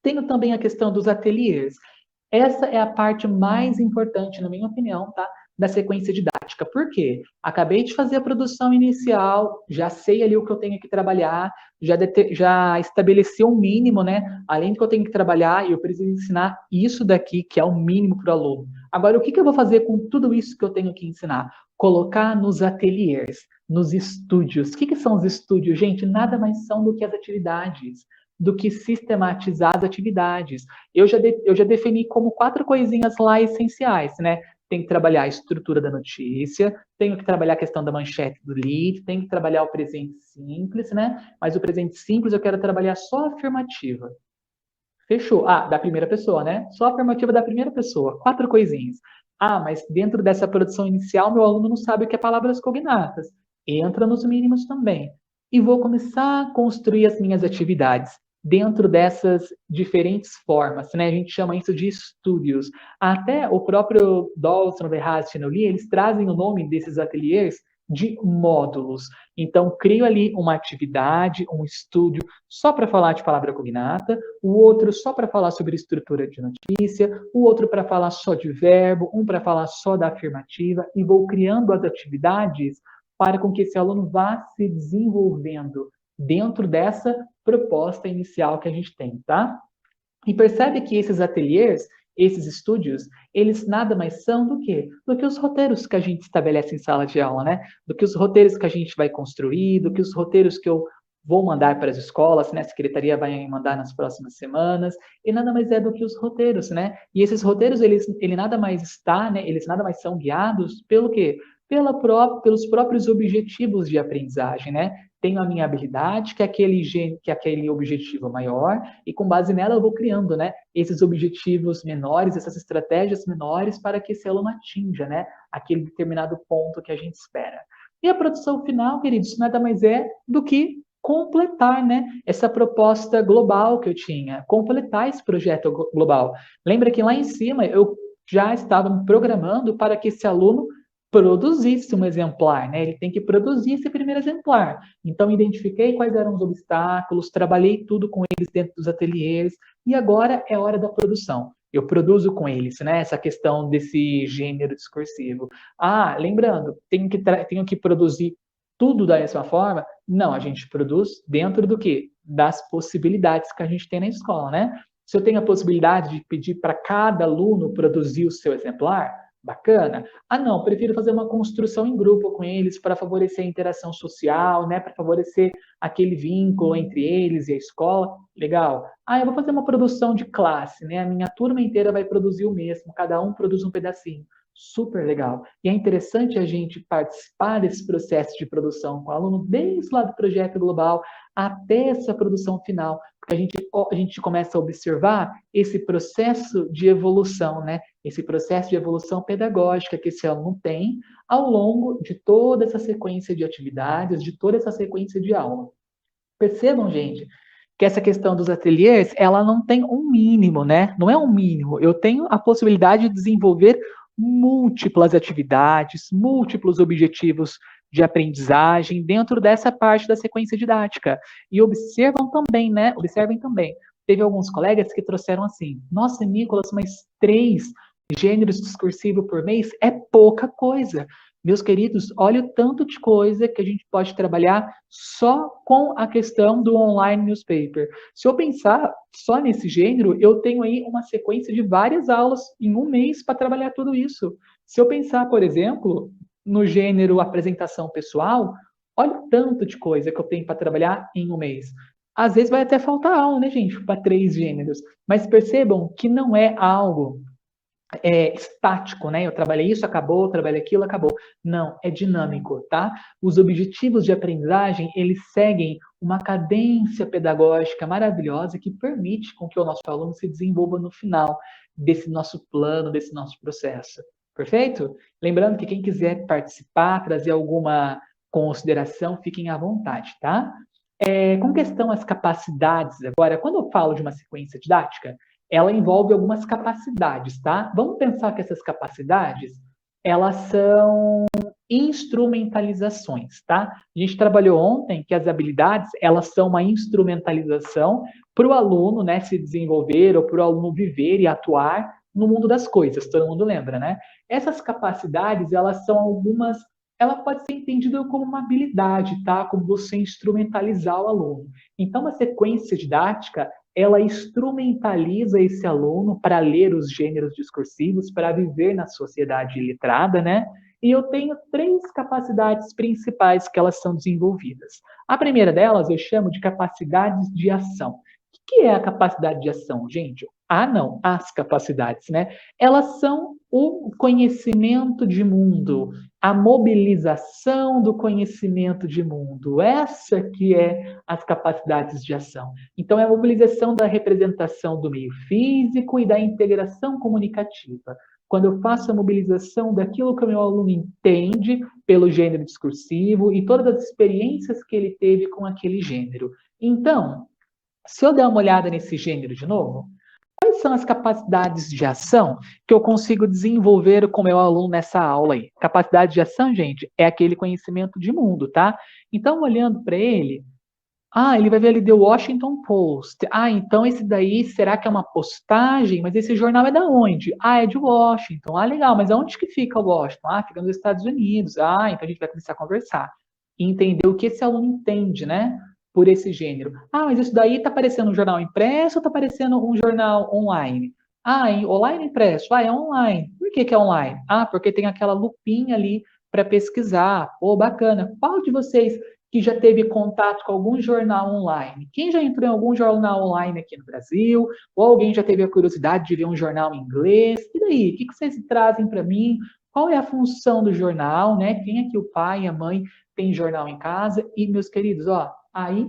Tenho também a questão dos ateliês. Essa é a parte mais importante, na minha opinião, tá? da sequência didática. Por quê? Acabei de fazer a produção inicial, já sei ali o que eu tenho que trabalhar, já estabeleci um mínimo, né? Além do que eu tenho que trabalhar, eu preciso ensinar isso daqui, que é o mínimo para o aluno. Agora, o que eu vou fazer com tudo isso que eu tenho que ensinar? Colocar nos ateliês, nos estúdios. O que são os estúdios? Gente, nada mais são do que as atividades, do que sistematizar as atividades. Eu já defini como 4 coisinhas lá essenciais, né? Tem que trabalhar a estrutura da notícia, tenho que trabalhar a questão da manchete do lead, tenho que trabalhar o presente simples, né? Mas o presente simples eu quero trabalhar só a afirmativa. Fechou. Ah, da primeira pessoa, né? Só a afirmativa da primeira pessoa. 4 coisinhas. Ah, mas dentro dessa produção inicial, meu aluno não sabe o que é palavras cognatas. Entra nos mínimos também. E vou começar a construir as minhas atividades dentro dessas diferentes formas, né? A gente chama isso de estúdios. Até o próprio Dawson, Verhast e Lee, eles trazem o nome desses ateliês de módulos. Então, crio ali uma atividade, um estúdio só para falar de palavra cognata, o outro só para falar sobre estrutura de notícia, o outro para falar só de verbo, um para falar só da afirmativa, e vou criando as atividades para com que esse aluno vá se desenvolvendo dentro dessa proposta inicial que a gente tem, tá? E percebe que esses ateliês, esses estúdios, eles nada mais são do que? Do que os roteiros que a gente estabelece em sala de aula, né? Do que os roteiros que a gente vai construir, do que os roteiros que eu vou mandar para as escolas, né? A secretaria vai mandar nas próximas semanas, e nada mais é do que os roteiros, né? E esses roteiros, ele nada mais está, né? Eles nada mais são guiados pelo quê? Pelos próprios objetivos de aprendizagem, né? Tenho a minha habilidade, que é aquele objetivo maior, e com base nela eu vou criando, né, esses objetivos menores, essas estratégias menores para que esse aluno atinja, né, aquele determinado ponto que a gente espera. E a produção final, queridos, nada mais é do que completar, né, essa proposta global que eu tinha, completar esse projeto global. Lembra que lá em cima eu já estava me programando para que esse aluno produzisse um exemplar, né? Ele tem que produzir esse primeiro exemplar. Então, identifiquei quais eram os obstáculos, trabalhei tudo com eles dentro dos ateliês, e agora é hora da produção. Eu produzo com eles, né? Essa questão desse gênero discursivo. Ah, lembrando, tenho que produzir tudo da mesma forma? Não, a gente produz dentro do quê? Das possibilidades que a gente tem na escola, né? Se eu tenho a possibilidade de pedir para cada aluno produzir o seu exemplar, bacana. Ah, não, prefiro fazer uma construção em grupo com eles para favorecer a interação social, né? Para favorecer aquele vínculo entre eles e a escola. Legal. Ah, eu vou fazer uma produção de classe, né? A minha turma inteira vai produzir o mesmo, cada um produz um pedacinho. Super legal. E é interessante a gente participar desse processo de produção com o aluno, desde lá do projeto global até essa produção final, porque a gente começa a observar esse processo de evolução, né? Esse processo de evolução pedagógica que esse aluno tem ao longo de toda essa sequência de atividades, de toda essa sequência de aula. Percebam, gente, que essa questão dos ateliês, ela não tem um mínimo, né? Não é um mínimo. Eu tenho a possibilidade de desenvolver múltiplas atividades, múltiplos objetivos de aprendizagem dentro dessa parte da sequência didática. E observam também, né? Observem também. Teve alguns colegas que trouxeram assim: nossa, Nicolas, mas 3 gêneros discursivos por mês é pouca coisa. Meus queridos, olha o tanto de coisa que a gente pode trabalhar só com a questão do online newspaper. Se eu pensar só nesse gênero, eu tenho aí uma sequência de várias aulas em um mês para trabalhar tudo isso. Se eu pensar, por exemplo, no gênero apresentação pessoal, olha o tanto de coisa que eu tenho para trabalhar em um mês. Às vezes vai até faltar aula, né, gente, para 3 gêneros. Mas percebam que não é algo estático, né? Eu trabalhei isso, acabou, trabalhei aquilo, acabou. Não, é dinâmico, tá? Os objetivos de aprendizagem, eles seguem uma cadência pedagógica maravilhosa que permite com que o nosso aluno se desenvolva no final desse nosso plano, desse nosso processo. Perfeito? Lembrando que quem quiser participar, trazer alguma consideração, fiquem à vontade, tá? Com questão às capacidades, agora, quando eu falo de uma sequência didática, ela envolve algumas capacidades, tá? Vamos pensar que essas capacidades, elas são instrumentalizações, tá? A gente trabalhou ontem que as habilidades, elas são uma instrumentalização para o aluno, né, se desenvolver ou para o aluno viver e atuar no mundo das coisas, todo mundo lembra, né? Essas capacidades, elas são algumas, ela pode ser entendida como uma habilidade, tá? Como você instrumentalizar o aluno. Então, a sequência didática, ela instrumentaliza esse aluno para ler os gêneros discursivos, para viver na sociedade letrada, né? E eu tenho três capacidades principais que elas são desenvolvidas. A primeira delas eu chamo de capacidades de ação. O que é a capacidade de ação, gente? Ah, não, as capacidades, né? Elas são o conhecimento de mundo, a mobilização do conhecimento de mundo. Essa que é as capacidades de ação. Então, é a mobilização da representação do meio físico e da integração comunicativa. Quando eu faço a mobilização daquilo que o meu aluno entende pelo gênero discursivo e todas as experiências que ele teve com aquele gênero. Então, se eu der uma olhada nesse gênero de novo, quais são as capacidades de ação que eu consigo desenvolver com o meu aluno nessa aula aí? Capacidade de ação, gente, é aquele conhecimento de mundo, tá? Então, olhando para ele, ele vai ver ali The Washington Post. Então esse daí, será que é uma postagem? Mas esse jornal é da onde? É de Washington. Legal, mas aonde que fica Washington? Fica nos Estados Unidos. Então a gente vai começar a conversar. E entender o que esse aluno entende, né? Por esse gênero. Mas isso daí tá parecendo um jornal impresso ou tá parecendo um jornal online? Online impresso. É online. Por que é online? Porque tem aquela lupinha ali para pesquisar. Bacana. Qual de vocês que já teve contato com algum jornal online? Quem já entrou em algum jornal online aqui no Brasil? Ou alguém já teve a curiosidade de ver um jornal em inglês? E daí? O que vocês trazem para mim? Qual é a função do jornal, né? Quem é que o pai e a mãe tem jornal em casa? E, meus queridos, aí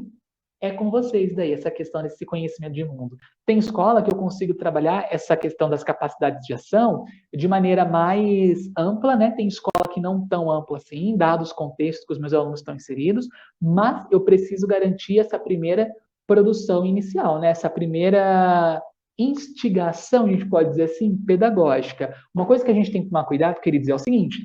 é com vocês daí, essa questão desse conhecimento de mundo. Tem escola que eu consigo trabalhar essa questão das capacidades de ação de maneira mais ampla, né? Tem escola que não tão ampla assim, dados os contextos que os meus alunos estão inseridos, mas eu preciso garantir essa primeira produção inicial, né? Essa primeira instigação, a gente pode dizer assim, pedagógica. Uma coisa que a gente tem que tomar cuidado, queridos, é o seguinte,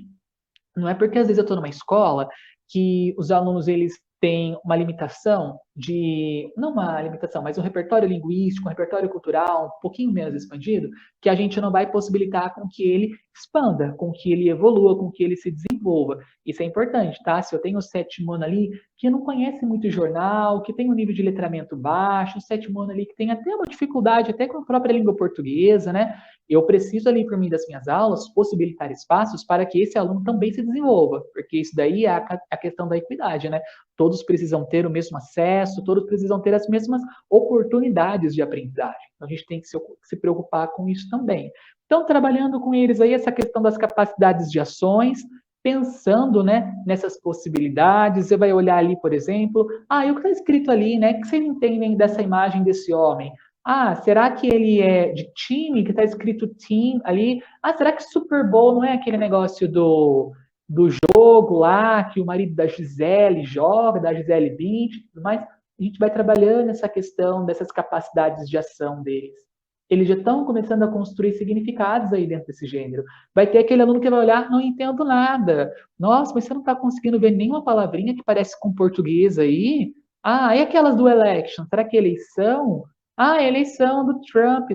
não é porque às vezes eu estou numa escola que os alunos eles têm uma limitação de, não uma limitação, mas um repertório linguístico, um repertório cultural um pouquinho menos expandido, que a gente não vai possibilitar com que ele expanda, com que ele evolua, com que ele se desenvolva. Isso é importante, tá? Se eu tenho o sétimo ano ali que não conhece muito jornal, que tem um nível de letramento baixo, o sétimo ano ali que tem até uma dificuldade até com a própria língua portuguesa, né? Eu preciso ali, por meio das minhas aulas, possibilitar espaços para que esse aluno também se desenvolva, porque isso daí é a questão da equidade, né? Todos precisam ter o mesmo acesso, todos precisam ter as mesmas oportunidades de aprendizagem. Então, a gente tem que se preocupar com isso também. Então, trabalhando com eles aí, essa questão das capacidades de ações, pensando, né, nessas possibilidades, você vai olhar ali, por exemplo, e o que está escrito ali, né? O que vocês entendem dessa imagem desse homem? Será que ele é de time, que está escrito team ali? Será que Super Bowl não é aquele negócio do jogo lá que o marido da Gisele joga, da Gisele Bündchen, tudo mais? A gente vai trabalhando essa questão dessas capacidades de ação deles. Eles já estão começando a construir significados aí dentro desse gênero. Vai ter aquele aluno que vai olhar, não entendo nada. Nossa, mas você não está conseguindo ver nenhuma palavrinha que parece com português aí? E aquelas do election? Será que é eleição? Eleição do Trump.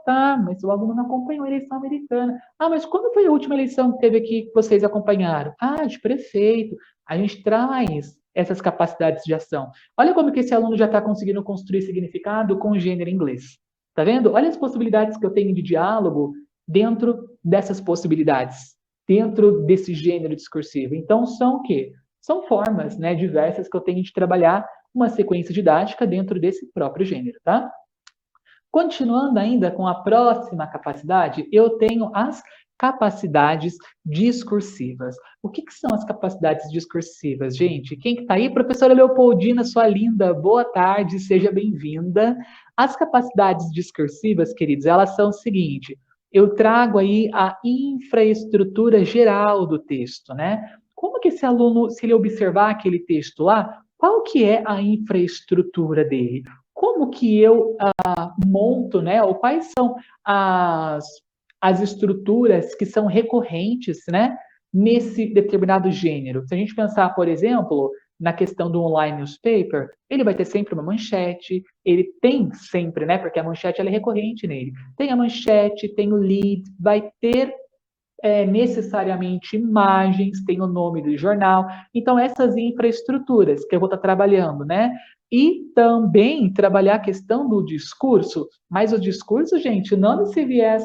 Tá, mas o aluno não acompanhou a eleição americana. Mas quando foi a última eleição que teve aqui que vocês acompanharam? De prefeito. A gente traz essas capacidades de ação. Olha como que esse aluno já está conseguindo construir significado com o gênero inglês. Tá vendo? Olha as possibilidades que eu tenho de diálogo dentro dessas possibilidades, dentro desse gênero discursivo. Então, são o quê? São formas, né, diversas que eu tenho de trabalhar uma sequência didática dentro desse próprio gênero, tá? Continuando ainda com a próxima capacidade, eu tenho as capacidades discursivas. O que são as capacidades discursivas, gente? Quem que tá aí? Professora Leopoldina, sua linda, boa tarde, seja bem-vinda. As capacidades discursivas, queridos, elas são o seguinte, eu trago aí a infraestrutura geral do texto, né? Como que esse aluno, se ele observar aquele texto lá, qual que é a infraestrutura dele? Como que eu monto, né? Ou quais são as estruturas que são recorrentes, né? Nesse determinado gênero. Se a gente pensar, por exemplo, na questão do online newspaper, ele vai ter sempre uma manchete, ele tem sempre, né? Porque a manchete ela é recorrente nele. Tem a manchete, tem o lead, vai ter necessariamente imagens, tem o nome do jornal. Então, essas infraestruturas que eu vou estar trabalhando, né? E também trabalhar a questão do discurso, mas o discurso, gente, não nesse viés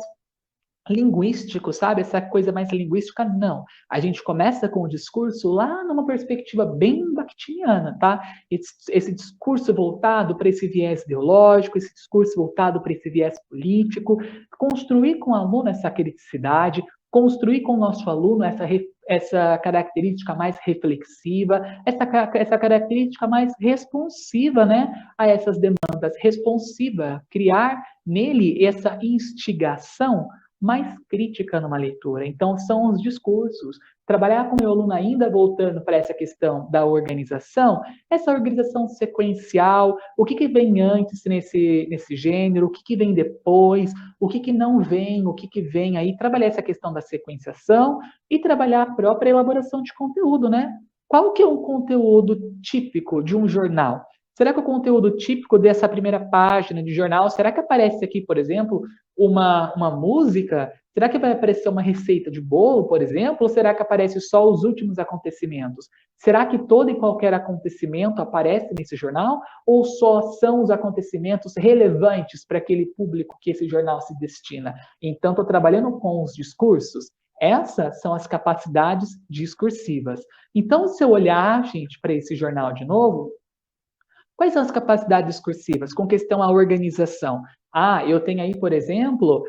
linguístico, sabe? Essa coisa mais linguística, não. A gente começa com o discurso lá numa perspectiva bem bakhtiniana, tá? Esse discurso voltado para esse viés ideológico, esse discurso voltado para esse viés político, construir com o aluno essa criticidade, construir com o nosso aluno essa característica mais reflexiva, essa característica mais responsiva, né, a essas demandas, responsiva, criar nele essa instigação mais crítica numa leitura. Então, são os discursos. Trabalhar com o meu aluno ainda voltando para essa questão da organização, essa organização sequencial, o que vem antes nesse gênero, o que vem depois, o que não vem, o que vem aí, trabalhar essa questão da sequenciação e trabalhar a própria elaboração de conteúdo, né? Qual que é um conteúdo típico de um jornal? Será que o conteúdo típico dessa primeira página de jornal, será que aparece aqui, por exemplo, uma música? Será que vai aparecer uma receita de bolo, por exemplo? Ou será que aparece só os últimos acontecimentos? Será que todo e qualquer acontecimento aparece nesse jornal? Ou só são os acontecimentos relevantes para aquele público que esse jornal se destina? Então, estou trabalhando com os discursos. Essas são as capacidades discursivas. Então, se eu olhar, gente, para esse jornal de novo, quais são as capacidades discursivas com questão à organização? Ah, eu tenho aí, por exemplo,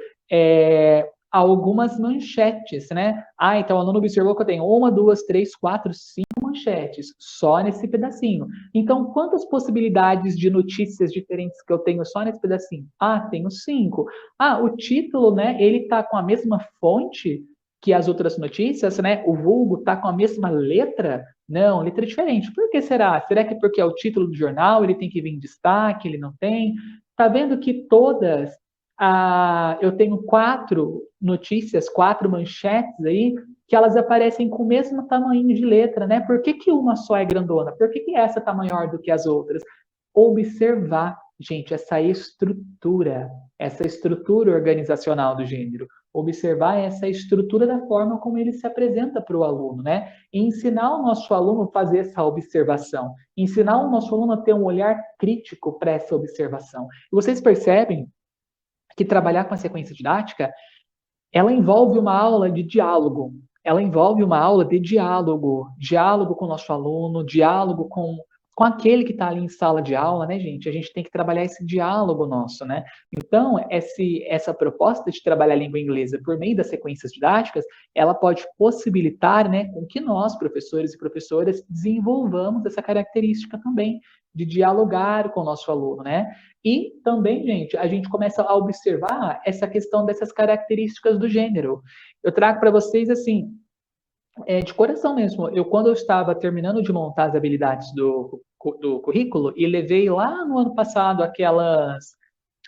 algumas manchetes, né? Ah, então o aluno observou que eu tenho 1, 2, 3, 4, 5 manchetes, só nesse pedacinho. Então, quantas possibilidades de notícias diferentes que eu tenho só nesse pedacinho? Ah, tenho 5. Ah, o título, né? Ele tá com a mesma fonte que as outras notícias, né? O vulgo tá com a mesma letra? Não, letra diferente. Por que será? Será que porque é o título do jornal, ele tem que vir em destaque, ele não tem? Tá vendo que todas, eu tenho 4 notícias, 4 manchetes aí, que elas aparecem com o mesmo tamanho de letra, né? Por que uma só é grandona? Por que essa tá maior do que as outras? Observar, gente, essa estrutura organizacional do gênero. Observar essa estrutura da forma como ele se apresenta para o aluno, né? E ensinar o nosso aluno a fazer essa observação, ensinar o nosso aluno a ter um olhar crítico para essa observação. E vocês percebem que trabalhar com a sequência didática, ela envolve uma aula de diálogo, ela envolve uma aula de diálogo, diálogo com o nosso aluno, diálogo com aquele que está ali em sala de aula, né, gente? A gente tem que trabalhar esse diálogo nosso, né? Então, essa proposta de trabalhar a língua inglesa por meio das sequências didáticas, ela pode possibilitar, né, com que nós, professores e professoras, desenvolvamos essa característica também de dialogar com o nosso aluno, né? E também, gente, a gente começa a observar essa questão dessas características do gênero. Eu trago para vocês, assim, de coração mesmo. Quando eu estava terminando de montar as habilidades do currículo e levei lá no ano passado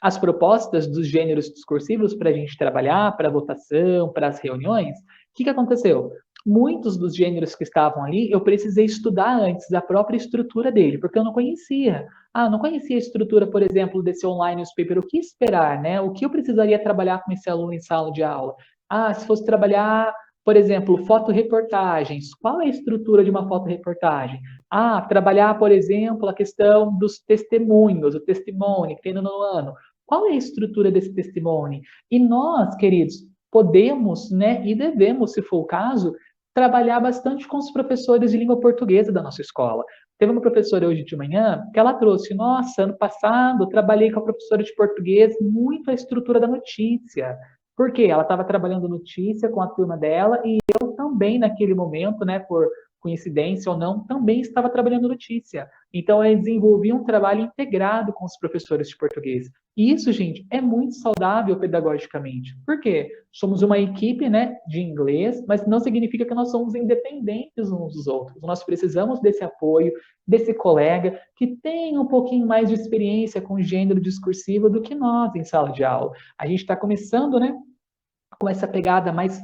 as propostas dos gêneros discursivos para a gente trabalhar, para a votação, para as reuniões, o que aconteceu? Muitos dos gêneros que estavam ali, eu precisei estudar antes a própria estrutura dele, porque eu não conhecia. Ah, não conhecia a estrutura, por exemplo, desse online newspaper. O que esperar, né? O que eu precisaria trabalhar com esse aluno em sala de aula? Ah, se fosse trabalhar, por exemplo, fotoreportagens. Qual é a estrutura de uma fotoreportagem? Ah, trabalhar, por exemplo, a questão dos testemunhos, o testimônio que tem no nono ano. Qual é a estrutura desse testemunho? E nós, queridos, podemos, né, e devemos, se for o caso, trabalhar bastante com os professores de língua portuguesa da nossa escola. Teve uma professora hoje de manhã que ela trouxe, nossa, ano passado eu trabalhei com a professora de português muito a estrutura da notícia. Por quê? Ela estava trabalhando notícia com a turma dela e eu também naquele momento, né, por coincidência ou não, também estava trabalhando notícia. Então, eu desenvolvi um trabalho integrado com os professores de português. E isso, gente, é muito saudável pedagogicamente. Por quê? Somos uma equipe, né, de inglês, mas não significa que nós somos independentes uns dos outros. Nós precisamos desse apoio, desse colega que tem um pouquinho mais de experiência com gênero discursivo do que nós em sala de aula. A gente está começando, né, com essa pegada mais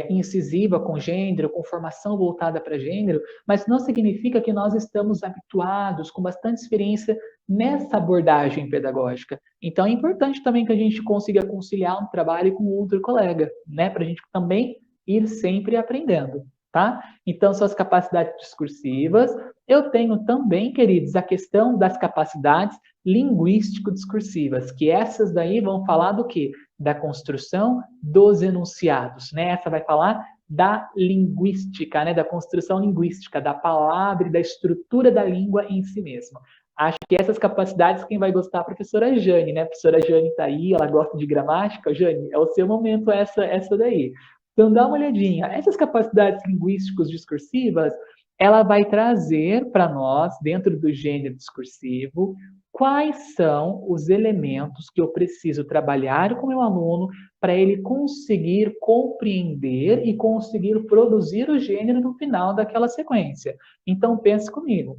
incisiva com gênero, com formação voltada para gênero, mas não significa que nós estamos habituados, com bastante experiência nessa abordagem pedagógica. Então, é importante também que a gente consiga conciliar um trabalho com outro colega, né? Para a gente também ir sempre aprendendo, tá? Então, são as capacidades discursivas. Eu tenho também, queridos, a questão das capacidades linguístico-discursivas, que essas daí vão falar do quê? Da construção dos enunciados, né? Essa vai falar da linguística, né? Da construção linguística, da palavra e da estrutura da língua em si mesma. Acho que essas capacidades quem vai gostar é a professora Jane, né? A professora Jane está aí, ela gosta de gramática. Jane, é o seu momento essa daí. Então, dá uma olhadinha. Essas capacidades linguísticos discursivas, ela vai trazer para nós, dentro do gênero discursivo, quais são os elementos que eu preciso trabalhar com o meu aluno para ele conseguir compreender e conseguir produzir o gênero no final daquela sequência. Então, pense comigo.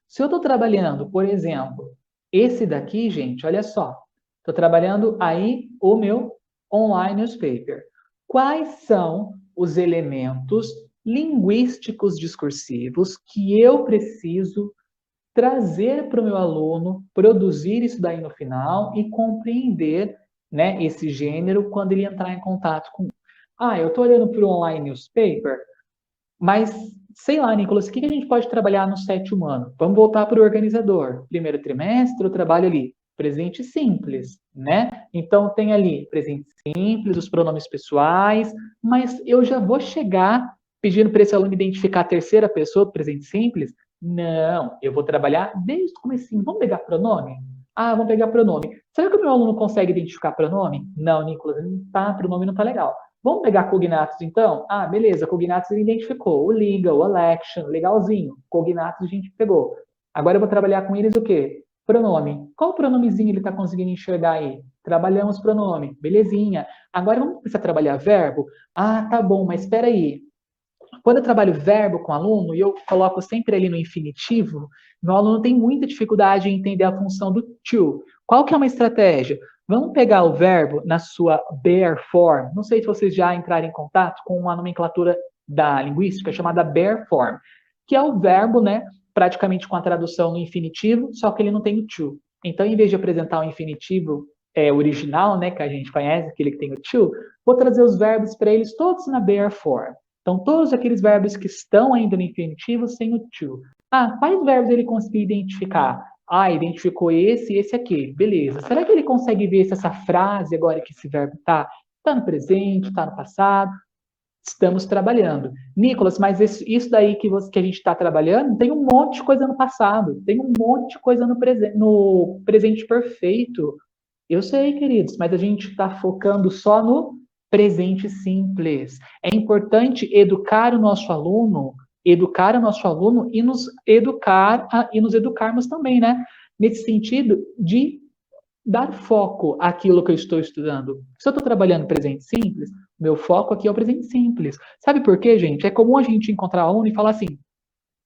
Se eu estou trabalhando, por exemplo, esse daqui, gente, olha só. Estou trabalhando aí o meu online newspaper. Quais são os elementos linguísticos discursivos que eu preciso trazer para o meu aluno, produzir isso daí no final e compreender, né, esse gênero quando ele entrar em contato com... eu estou olhando para o online newspaper, mas, sei lá, Nicolas, o que a gente pode trabalhar no sétimo ano? Vamos voltar para o organizador. Primeiro trimestre, eu trabalho ali, presente simples, né? Então, tem ali presente simples, os pronomes pessoais, mas eu já vou chegar pedindo para esse aluno identificar a terceira pessoa do presente simples? Não, eu vou trabalhar desde o comecinho. Vamos pegar pronome? Vamos pegar pronome. Será que o meu aluno consegue identificar pronome? Não, Nicolas, pronome não está legal. Vamos pegar cognatos, então? Beleza, cognatos ele identificou. O legal, o election, legalzinho. Cognatos a gente pegou. Agora eu vou trabalhar com eles o quê? Pronome. Qual pronomezinho ele está conseguindo enxergar aí? Trabalhamos pronome. Belezinha. Agora vamos começar a trabalhar verbo? Tá bom, mas espera aí. Quando eu trabalho verbo com aluno e eu coloco sempre ali no infinitivo, meu aluno tem muita dificuldade em entender a função do to. Qual que é uma estratégia? Vamos pegar o verbo na sua bare form. Não sei se vocês já entraram em contato com uma nomenclatura da linguística chamada bare form, que é o verbo, né, praticamente com a tradução no infinitivo, só que ele não tem o to. Então, em vez de apresentar o infinitivo original, né, que a gente conhece, aquele que tem o to, vou trazer os verbos para eles todos na bare form. Então, todos aqueles verbos que estão ainda no infinitivo sem o to. Quais verbos ele conseguiu identificar? Identificou esse e esse aqui. Beleza. Será que ele consegue ver se essa frase agora que esse verbo está no presente, está no passado? Estamos trabalhando. Nicolas, mas isso daí que a gente está trabalhando tem um monte de coisa no passado. Tem um monte de coisa no presente perfeito. Eu sei, queridos, mas a gente está focando só no presente simples. É importante educar o nosso aluno e nos educarmos também, né? Nesse sentido de dar foco àquilo que eu estou estudando. Se eu estou trabalhando presente simples, meu foco aqui é o presente simples. Sabe por quê, gente? É comum a gente encontrar aluno e falar assim: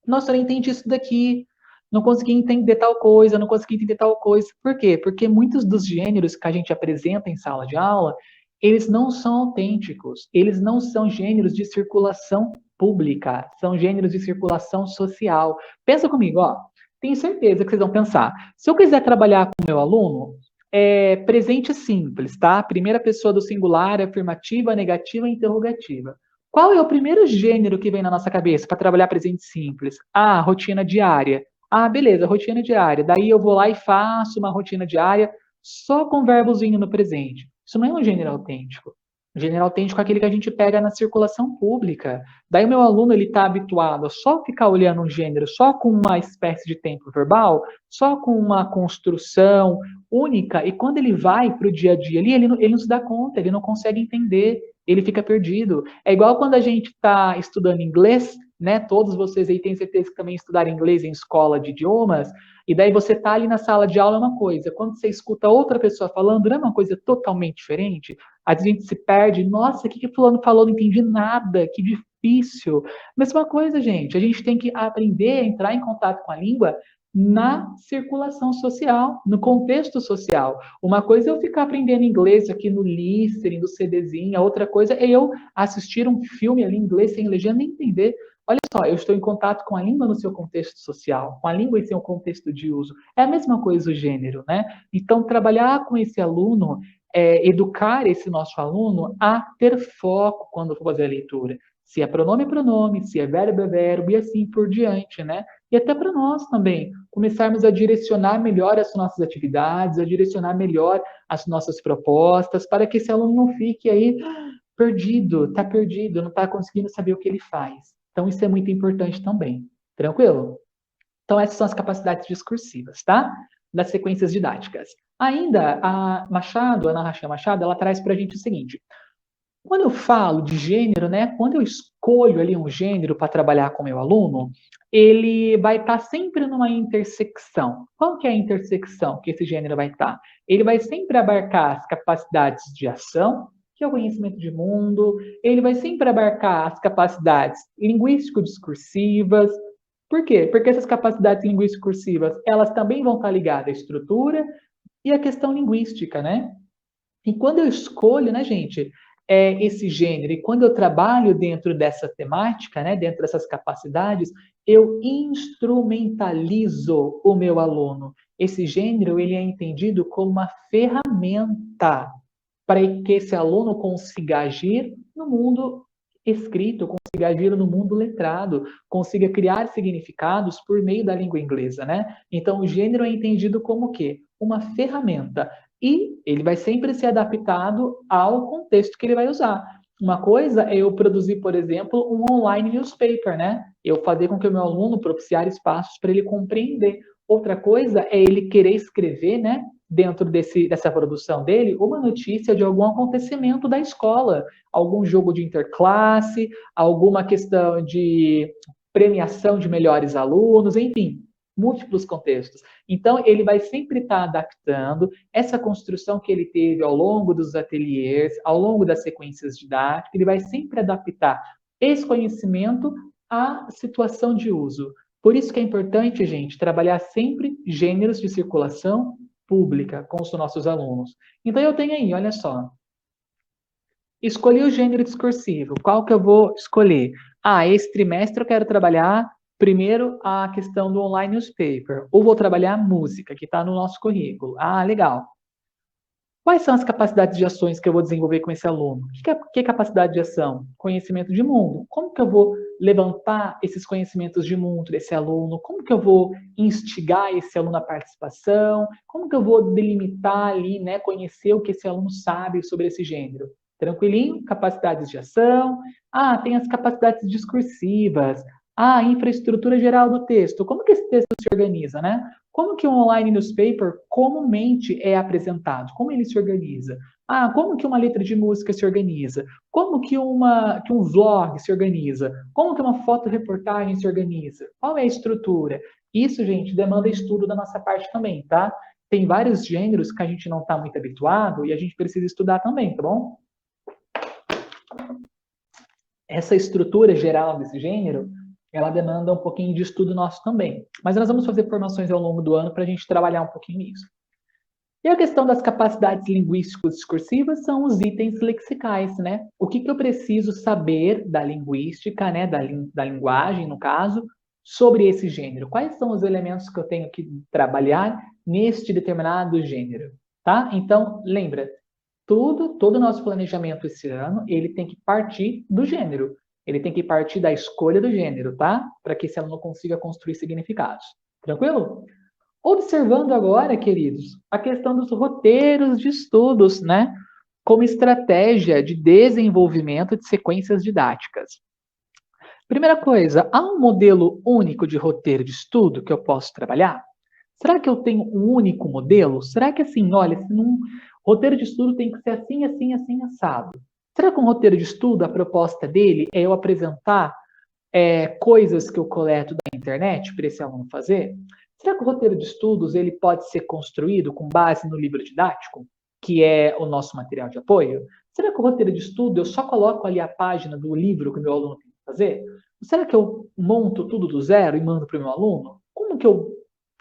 nossa, eu não entendi isso daqui, não consegui entender tal coisa, não consegui entender tal coisa. Por quê? Porque muitos dos gêneros que a gente apresenta em sala de aula, eles não são autênticos, eles não são gêneros de circulação pública, são gêneros de circulação social. Pensa comigo, tenho certeza que vocês vão pensar. Se eu quiser trabalhar com o meu aluno, presente simples, tá? Primeira pessoa do singular, afirmativa, negativa e interrogativa. Qual é o primeiro gênero que vem na nossa cabeça para trabalhar presente simples? Rotina diária. Beleza, rotina diária. Daí eu vou lá e faço uma rotina diária só com verbozinho no presente. Isso não é um gênero autêntico. O gênero autêntico é aquele que a gente pega na circulação pública. Daí o meu aluno ele está habituado a só ficar olhando um gênero só com uma espécie de tempo verbal, só com uma construção única, e quando ele vai para o dia a dia ali, ele não se dá conta, ele não consegue entender, ele fica perdido. É igual quando a gente está estudando inglês, né? Todos vocês aí têm certeza que também estudaram inglês em escola de idiomas, e daí você tá ali na sala de aula é uma coisa, quando você escuta outra pessoa falando, não é uma coisa totalmente diferente? A gente se perde, nossa, o que fulano falou? Não entendi nada, que difícil. Mesma coisa, gente, a gente tem que aprender a entrar em contato com a língua na circulação social, no contexto social. Uma coisa é eu ficar aprendendo inglês aqui no listening, do CDzinho, a outra coisa é eu assistir um filme ali em inglês sem legenda e entender. Olha só, eu estou em contato com a língua no seu contexto social, com a língua em seu contexto de uso. É a mesma coisa o gênero, né? Então, trabalhar com esse aluno, educar esse nosso aluno a ter foco quando for fazer a leitura. Se é pronome, se é verbo, e assim por diante, né? E até para nós também, começarmos a direcionar melhor as nossas atividades, a direcionar melhor as nossas propostas, para que esse aluno não fique aí perdido, não está conseguindo saber o que ele faz. Então, isso é muito importante também. Tranquilo? Então, essas são as capacidades discursivas, tá? Das sequências didáticas. Ainda, a Machado, a Ana Rachel Machado, ela traz para a gente o seguinte: quando eu falo de gênero, né, quando eu escolho ali um gênero para trabalhar com o meu aluno, ele vai estar sempre numa intersecção. Qual que é a intersecção que esse gênero vai estar? Ele vai sempre abarcar as capacidades de ação, que é o conhecimento de mundo, ele vai sempre abarcar as capacidades linguístico-discursivas. Por quê? Porque essas capacidades linguístico-discursivas, elas também vão estar ligadas à estrutura e à questão linguística, né? E quando eu escolho, né, gente, esse gênero, e quando eu trabalho dentro dessa temática, né, dentro dessas capacidades, eu instrumentalizo o meu aluno. Esse gênero, ele é entendido como uma ferramenta para que esse aluno consiga agir no mundo escrito, consiga agir no mundo letrado, consiga criar significados por meio da língua inglesa, né? Então, o gênero é entendido como o quê? Uma ferramenta. E ele vai sempre ser adaptado ao contexto que ele vai usar. Uma coisa é eu produzir, por exemplo, um online newspaper, né? Eu fazer com que o meu aluno propiciar espaços para ele compreender. Outra coisa é ele querer escrever, né, dentro dessa produção dele, uma notícia de algum acontecimento da escola, algum jogo de interclasse, alguma questão de premiação de melhores alunos, enfim, múltiplos contextos. Então, ele vai sempre estar adaptando essa construção que ele teve ao longo dos ateliês, ao longo das sequências didáticas, ele vai sempre adaptar esse conhecimento à situação de uso. Por isso que é importante, gente, trabalhar sempre gêneros de circulação pública com os nossos alunos. Então, eu tenho aí, olha só, escolhi o gênero discursivo. Qual que eu vou escolher? Ah, esse trimestre eu quero trabalhar primeiro a questão do online newspaper. Ou vou trabalhar música, que está no nosso currículo. Ah, legal. Quais são as capacidades de ações que eu vou desenvolver com esse aluno? Que é capacidade de ação? Conhecimento de mundo. Como que eu vou levantar esses conhecimentos de mundo desse aluno? Como que eu vou instigar esse aluno à participação? Como que eu vou delimitar ali, né, conhecer o que esse aluno sabe sobre esse gênero? Tranquilinho? Capacidades de ação. Ah, tem as capacidades discursivas. Ah, infraestrutura geral do texto. Como que esse texto se organiza, né? Como que um online newspaper comumente é apresentado? Como ele se organiza? Ah, como que uma letra de música se organiza? Como que um vlog se organiza? Como que uma fotoreportagem se organiza? Qual é a estrutura? Isso, gente, demanda estudo da nossa parte também, tá? Tem vários gêneros que a gente não está muito habituado e a gente precisa estudar também, tá bom? Essa estrutura geral desse gênero, ela demanda um pouquinho de estudo nosso também. Mas nós vamos fazer formações ao longo do ano para a gente trabalhar um pouquinho nisso. E a questão das capacidades linguísticas discursivas são os itens lexicais, né? O que eu preciso saber da linguística, né, da linguagem, no caso, sobre esse gênero? Quais são os elementos que eu tenho que trabalhar neste determinado gênero, tá? Então, lembra, todo o nosso planejamento esse ano, ele tem que partir do gênero. Ele tem que partir da escolha do gênero, tá? Para que esse aluno consiga construir significados. Tranquilo? Observando agora, queridos, a questão dos roteiros de estudos, né? Como estratégia de desenvolvimento de sequências didáticas. Primeira coisa, há um modelo único de roteiro de estudo que eu posso trabalhar? Será que eu tenho um único modelo? Será que assim, olha, se num roteiro de estudo tem que ser assim, assim, assim, assado? Será que um roteiro de estudo, a proposta dele é eu apresentar coisas que eu coleto da internet para esse aluno fazer? Será que o roteiro de estudos ele pode ser construído com base no livro didático, que é o nosso material de apoio? Será que o roteiro de estudo eu só coloco ali a página do livro que o meu aluno tem que fazer? Será que eu monto tudo do zero e mando para o meu aluno?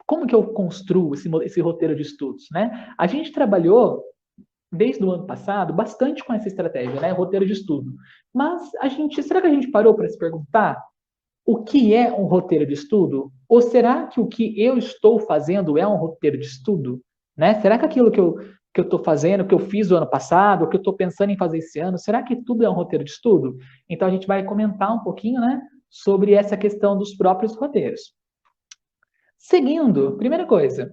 como que eu construo esse roteiro de estudos, né? A gente trabalhou desde o ano passado bastante com essa estratégia, né? Roteiro de estudo. Mas será que a gente parou para se perguntar o que é um roteiro de estudo? Ou será que o que eu estou fazendo é um roteiro de estudo? Né? Será que aquilo que eu estou fazendo, que eu fiz o ano passado, que eu estou pensando em fazer esse ano, será que tudo é um roteiro de estudo? Então a gente vai comentar um pouquinho, né, sobre essa questão dos próprios roteiros. Seguindo, primeira coisa,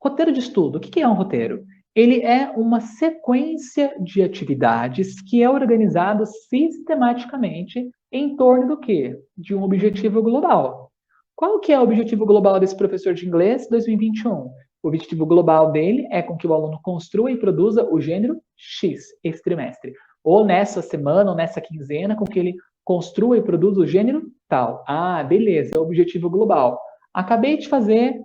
roteiro de estudo. O que é um roteiro? Ele é uma sequência de atividades que é organizado sistematicamente em torno do quê? De um objetivo global. Qual que é o objetivo global desse professor de inglês 2021? O objetivo global dele é com que o aluno construa e produza o gênero X esse trimestre. Ou nessa semana, ou nessa quinzena, com que ele construa e produza o gênero tal. Ah, beleza, é o objetivo global. Acabei de fazer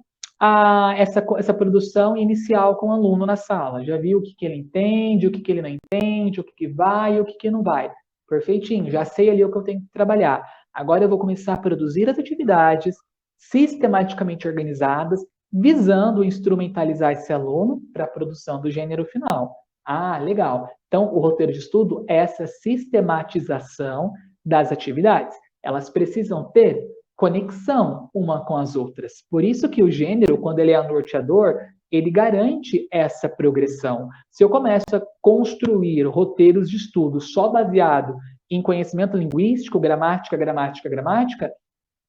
essa produção inicial com o aluno na sala. Já viu o que ele entende, o que ele não entende, o que vai e o que não vai. Perfeitinho, já sei ali o que eu tenho que trabalhar. Agora eu vou começar a produzir as atividades sistematicamente organizadas, visando instrumentalizar esse aluno para a produção do gênero final. Ah, legal. Então, o roteiro de estudo é essa sistematização das atividades. Elas precisam ter conexão uma com as outras. Por isso que o gênero, quando ele é norteador, ele garante essa progressão. Se eu começo a construir roteiros de estudo só baseado em conhecimento linguístico, gramática,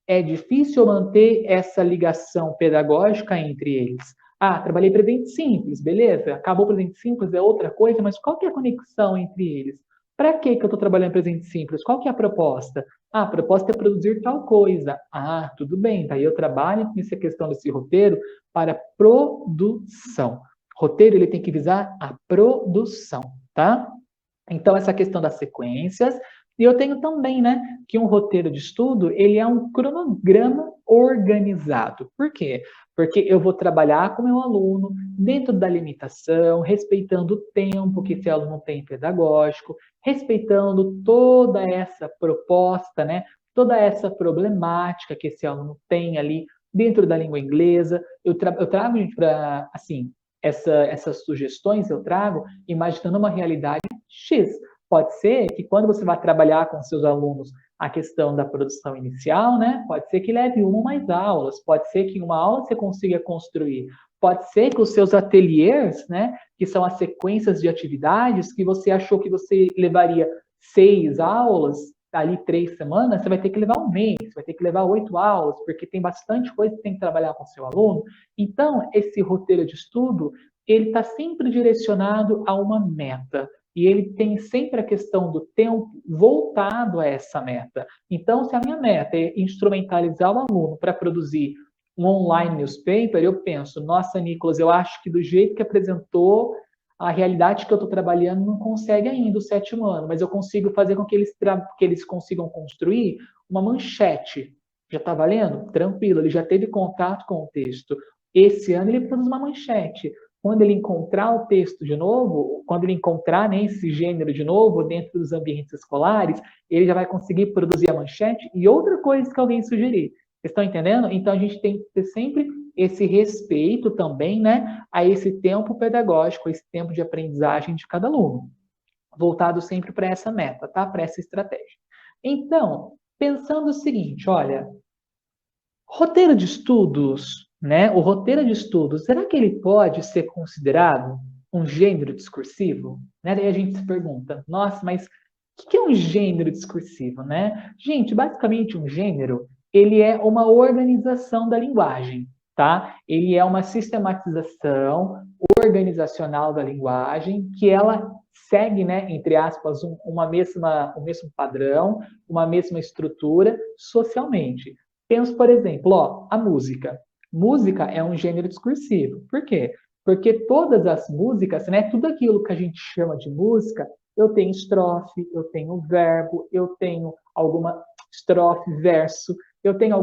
é difícil manter essa ligação pedagógica entre eles. Ah, trabalhei presente simples, beleza? Acabou o presente simples, é outra coisa, mas qual que é a conexão entre eles? Para que eu estou trabalhando presente simples? Qual que é a proposta? Ah, a proposta é produzir tal coisa. Ah, tudo bem, daí eu trabalho com essa questão desse roteiro para produção. Roteiro, ele tem que visar a produção, tá? Então, essa questão das sequências. E eu tenho também, né, que um roteiro de estudo, ele é um cronograma organizado. Por quê? Porque eu vou trabalhar com o meu aluno dentro da limitação, respeitando o tempo que esse aluno tem pedagógico, respeitando toda essa proposta, né, toda essa problemática que esse aluno tem ali dentro da língua inglesa. Eu trago, gente, para, assim, essas sugestões eu trago imaginando uma realidade X. Pode ser que quando você vai trabalhar com seus alunos a questão da produção inicial, né? Pode ser que leve uma ou mais aulas, pode ser que em uma aula você consiga construir, pode ser que os seus ateliês, né? Que são as sequências de atividades que você achou que você levaria 6 aulas, ali 3 semanas, você vai ter que levar um mês, vai ter que levar 8 aulas, porque tem bastante coisa que tem que trabalhar com o seu aluno. Então, esse roteiro de estudo, ele está sempre direcionado a uma meta. E ele tem sempre a questão do tempo voltado a essa meta. Então, se a minha meta é instrumentalizar o aluno para produzir um online newspaper, eu penso, nossa, Nicolas, eu acho que do jeito que apresentou, a realidade que eu estou trabalhando não consegue ainda o 7º ano, mas eu consigo fazer com que eles consigam construir uma manchete. Já está valendo? Tranquilo, ele já teve contato com o texto. Esse ano ele produz uma manchete. Quando ele encontrar o texto de novo, quando ele encontrar, né, esse gênero de novo dentro dos ambientes escolares, ele já vai conseguir produzir a manchete e outra coisa que alguém sugerir. Vocês estão entendendo? Então a gente tem que ter sempre esse respeito também, né, a esse tempo pedagógico, a esse tempo de aprendizagem de cada aluno, voltado sempre para essa meta, tá? Para essa estratégia. Então, pensando o seguinte, olha, roteiro de estudos, né? O roteiro de estudos, será que ele pode ser considerado um gênero discursivo? Né? Daí a gente se pergunta, nossa, mas o que é um gênero discursivo, né? Gente, basicamente um gênero, ele é uma organização da linguagem, tá? Ele é uma sistematização organizacional da linguagem que ela segue, né, entre aspas, um mesmo padrão, uma mesma estrutura socialmente. Penso, por exemplo, ó, a música. Música é um gênero discursivo. Por quê? Porque todas as músicas, né, tudo aquilo que a gente chama de música, eu tenho estrofe, eu tenho verbo, eu tenho alguma estrofe, verso, eu tenho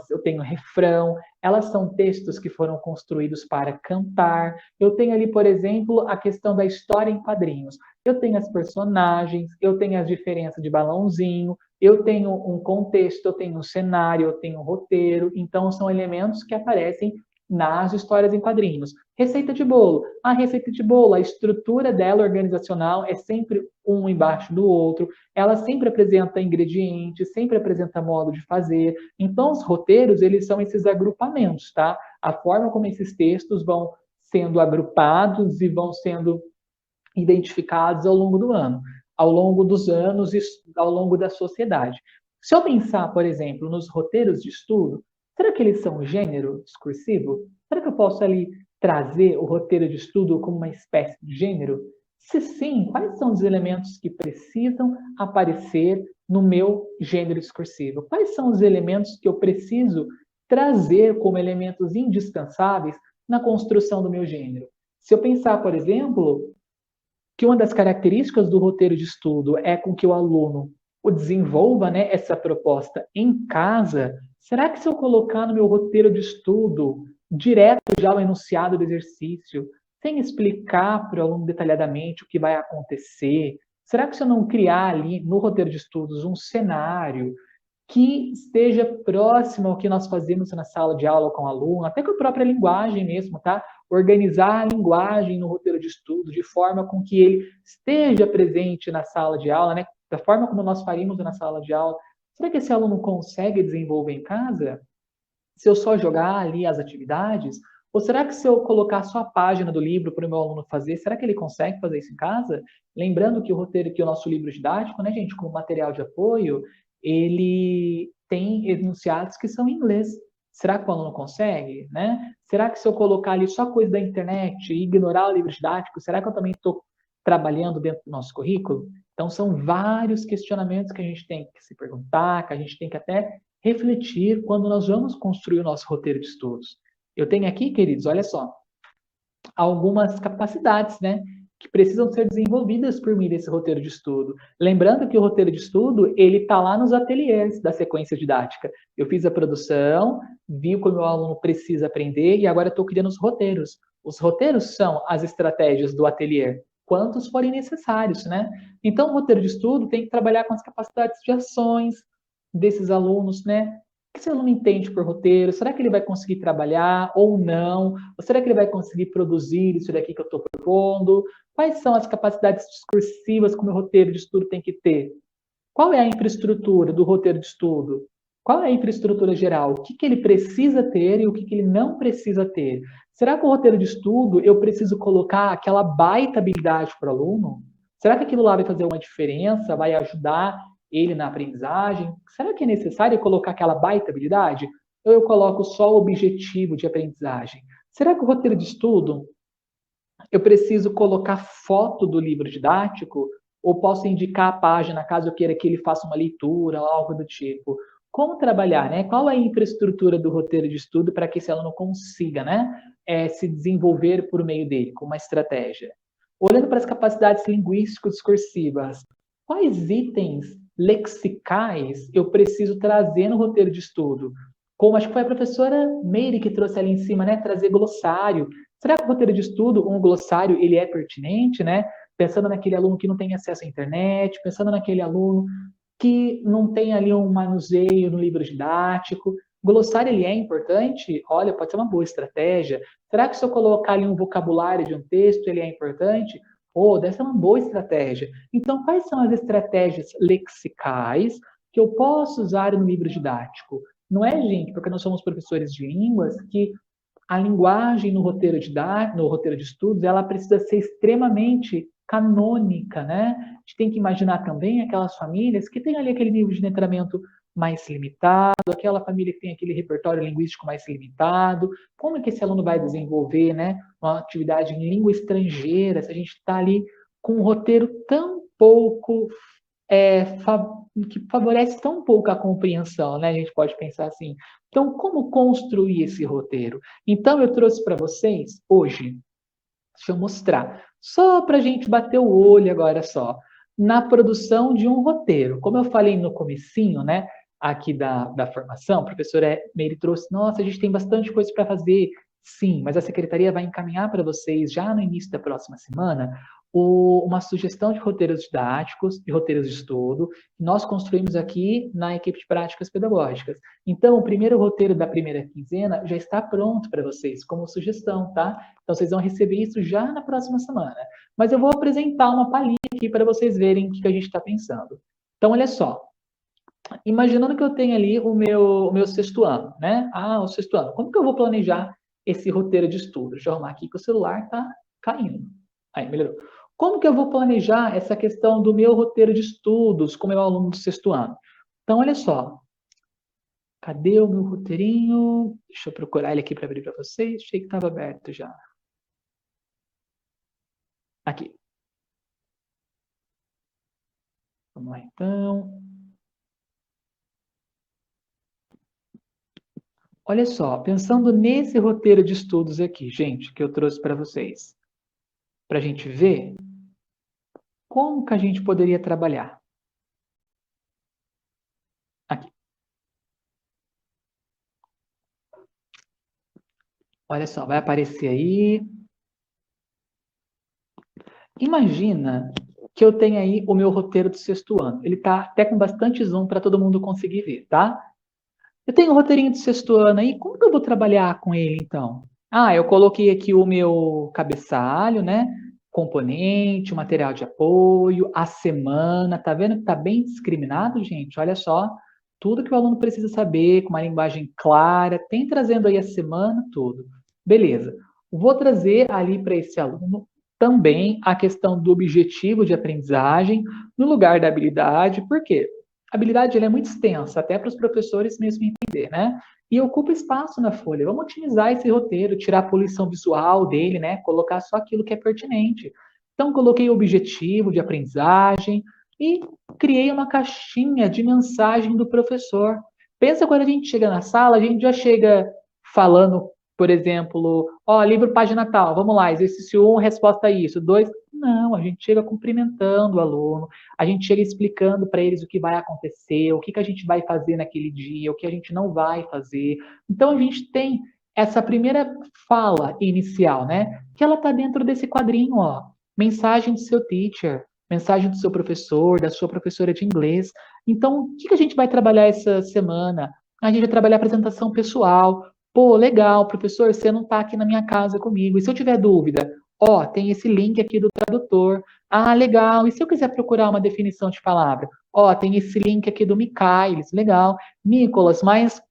eu tenho refrão, elas são textos que foram construídos para cantar. Eu tenho ali, por exemplo, a questão da história em quadrinhos. Eu tenho as personagens, eu tenho as diferenças de balãozinho, eu tenho um contexto, eu tenho um cenário, eu tenho um roteiro, então são elementos que aparecem nas histórias em quadrinhos. Receita de bolo. A receita de bolo, a estrutura dela organizacional é sempre um embaixo do outro, ela sempre apresenta ingredientes, sempre apresenta modo de fazer. Então, os roteiros, eles são esses agrupamentos, tá? A forma como esses textos vão sendo agrupados e vão sendo identificados ao longo do ano, ao longo dos anos e ao longo da sociedade. Se eu pensar, por exemplo, nos roteiros de estudo, será que eles são gênero discursivo? Será que eu posso ali trazer o roteiro de estudo como uma espécie de gênero? Se sim, quais são os elementos que precisam aparecer no meu gênero discursivo? Quais são os elementos que eu preciso trazer como elementos indispensáveis na construção do meu gênero? Se eu pensar, por exemplo, que uma das características do roteiro de estudo é com que o aluno o desenvolva, né, essa proposta em casa, será que se eu colocar no meu roteiro de estudo, direto já o enunciado do exercício, sem explicar para o aluno detalhadamente o que vai acontecer, será que se eu não criar ali no roteiro de estudos um cenário que esteja próximo ao que nós fazemos na sala de aula com o aluno, até com a própria linguagem mesmo, tá? Organizar a linguagem no roteiro de estudo de forma com que ele esteja presente na sala de aula, né? Da forma como nós faríamos na sala de aula. Será que esse aluno consegue desenvolver em casa? Se eu só jogar ali as atividades? Ou será que se eu colocar só a página do livro para o meu aluno fazer, será que ele consegue fazer isso em casa? Lembrando que o roteiro, que o nosso livro didático, né, gente, como material de apoio, ele tem enunciados que são em inglês. Será que o aluno consegue, né? Será que se eu colocar ali só coisa da internet e ignorar o livro didático, será que eu também estou trabalhando dentro do nosso currículo? Então, são vários questionamentos que a gente tem que se perguntar, que a gente tem que até refletir quando nós vamos construir o nosso roteiro de estudos. Eu tenho aqui, queridos, olha só, algumas capacidades, né, que precisam ser desenvolvidas por mim nesse roteiro de estudo. Lembrando que o roteiro de estudo, ele está lá nos ateliês da sequência didática. Eu fiz a produção, vi o que o meu aluno precisa aprender e agora estou criando os roteiros. Os roteiros são as estratégias do ateliê, quantos forem necessários, né? Então, o roteiro de estudo tem que trabalhar com as capacidades de ações desses alunos, né? O que esse aluno entende por roteiro? Será que ele vai conseguir trabalhar ou não? Ou será que ele vai conseguir produzir isso daqui que eu estou propondo? Quais são as capacidades discursivas que o meu roteiro de estudo tem que ter? Qual é a infraestrutura do roteiro de estudo? Qual é a infraestrutura geral? O que, que ele precisa ter e o que, que ele não precisa ter? Será que o roteiro de estudo eu preciso colocar aquela baita habilidade para o aluno? Será que aquilo lá vai fazer uma diferença? Vai ajudar ele na aprendizagem? Será que é necessário colocar aquela baita habilidade? Ou eu coloco só o objetivo de aprendizagem? Será que o roteiro de estudo eu preciso colocar foto do livro didático ou posso indicar a página caso eu queira que ele faça uma leitura, algo do tipo? Como trabalhar, né? Qual é a infraestrutura do roteiro de estudo para que esse aluno consiga, né, se desenvolver por meio dele, com uma estratégia? Olhando para as capacidades linguístico-discursivas, quais itens lexicais eu preciso trazer no roteiro de estudo? Como acho que foi a professora Meire que trouxe ali em cima, né? Trazer glossário. Será que o roteiro de estudo, um glossário, ele é pertinente, né? Pensando naquele aluno que não tem acesso à internet, pensando naquele aluno que não tem ali um manuseio no livro didático. O glossário, ele é importante? Olha, pode ser uma boa estratégia. Será que se eu colocar ali um vocabulário de um texto, ele é importante? Oh, deve ser uma boa estratégia. Então, quais são as estratégias lexicais que eu posso usar no livro didático? Não é, gente, porque nós somos professores de línguas que a linguagem no roteiro de estudos, ela precisa ser extremamente canônica, né? A gente tem que imaginar também aquelas famílias que têm ali aquele nível de letramento mais limitado, aquela família que tem aquele repertório linguístico mais limitado, como é que esse aluno vai desenvolver, né, uma atividade em língua estrangeira, se a gente está ali com um roteiro tão pouco que favorece tão pouco a compreensão, né? A gente pode pensar assim. Então, como construir esse roteiro? Então, eu trouxe para vocês hoje, deixa eu mostrar, só para a gente bater o olho agora só, na produção de um roteiro. Como eu falei no comecinho, né? Aqui da formação, a professora Meire trouxe, nossa, a gente tem bastante coisa para fazer. Sim, mas a secretaria vai encaminhar para vocês já no início da próxima semana uma sugestão de roteiros didáticos e roteiros de estudo que nós construímos aqui na equipe de práticas pedagógicas. Então, o primeiro roteiro da primeira quinzena já está pronto para vocês, como sugestão, tá? Então, vocês vão receber isso já na próxima semana. Mas eu vou apresentar uma palhinha aqui para vocês verem o que a gente está pensando. Então, olha só. Imaginando que eu tenho ali o meu sexto ano, né? Ah, o sexto ano. Como que eu vou planejar esse roteiro de estudo? Deixa eu arrumar aqui que o celular está caindo. Aí, melhorou. Como que eu vou planejar essa questão do meu roteiro de estudos com o meu aluno do sexto ano? Então, olha só. Cadê o meu roteirinho? Deixa eu procurar ele aqui para abrir para vocês. Achei que estava aberto já. Aqui. Vamos lá, então. Olha só, pensando nesse roteiro de estudos aqui, gente, que eu trouxe para vocês, para a gente ver como que a gente poderia trabalhar. Aqui. Olha só, vai aparecer aí. Imagina que eu tenho aí o meu roteiro do sexto ano. Ele está até com bastante zoom para todo mundo conseguir ver, tá? Eu tenho o roteirinho do sexto ano aí, como que eu vou trabalhar com ele, então? Ah, eu coloquei aqui o meu cabeçalho, né? Componente, o material de apoio, a semana, tá vendo que tá bem discriminado, gente? Olha só, tudo que o aluno precisa saber, com uma linguagem clara, tem trazendo aí a semana, tudo. Beleza. Vou trazer ali para esse aluno também a questão do objetivo de aprendizagem no lugar da habilidade, por quê? A habilidade ela é muito extensa, até para os professores mesmo entender, né? E ocupa espaço na folha. Vamos otimizar esse roteiro, tirar a poluição visual dele, né? Colocar só aquilo que é pertinente. Então, coloquei o objetivo de aprendizagem e criei uma caixinha de mensagem do professor. Pensa quando a gente chega na sala, a gente já chega falando, por exemplo, ó, livro página tal, vamos lá, exercício 1, resposta a isso. 2, não, a gente chega cumprimentando o aluno, a gente chega explicando para eles o que vai acontecer, o que a gente vai fazer naquele dia, o que a gente não vai fazer. Então a gente tem essa primeira fala inicial, né? Que ela está dentro desse quadrinho, ó. Mensagem do seu teacher, mensagem do seu professor, da sua professora de inglês. Então, o que a gente vai trabalhar essa semana? A gente vai trabalhar apresentação pessoal. Pô, legal, professor, você não está aqui na minha casa comigo. E se eu tiver dúvida? Ó, tem esse link aqui do tradutor. Ah, legal. E se eu quiser procurar uma definição de palavra? Ó, tem esse link aqui do Michaelis, legal. Nicolas, mas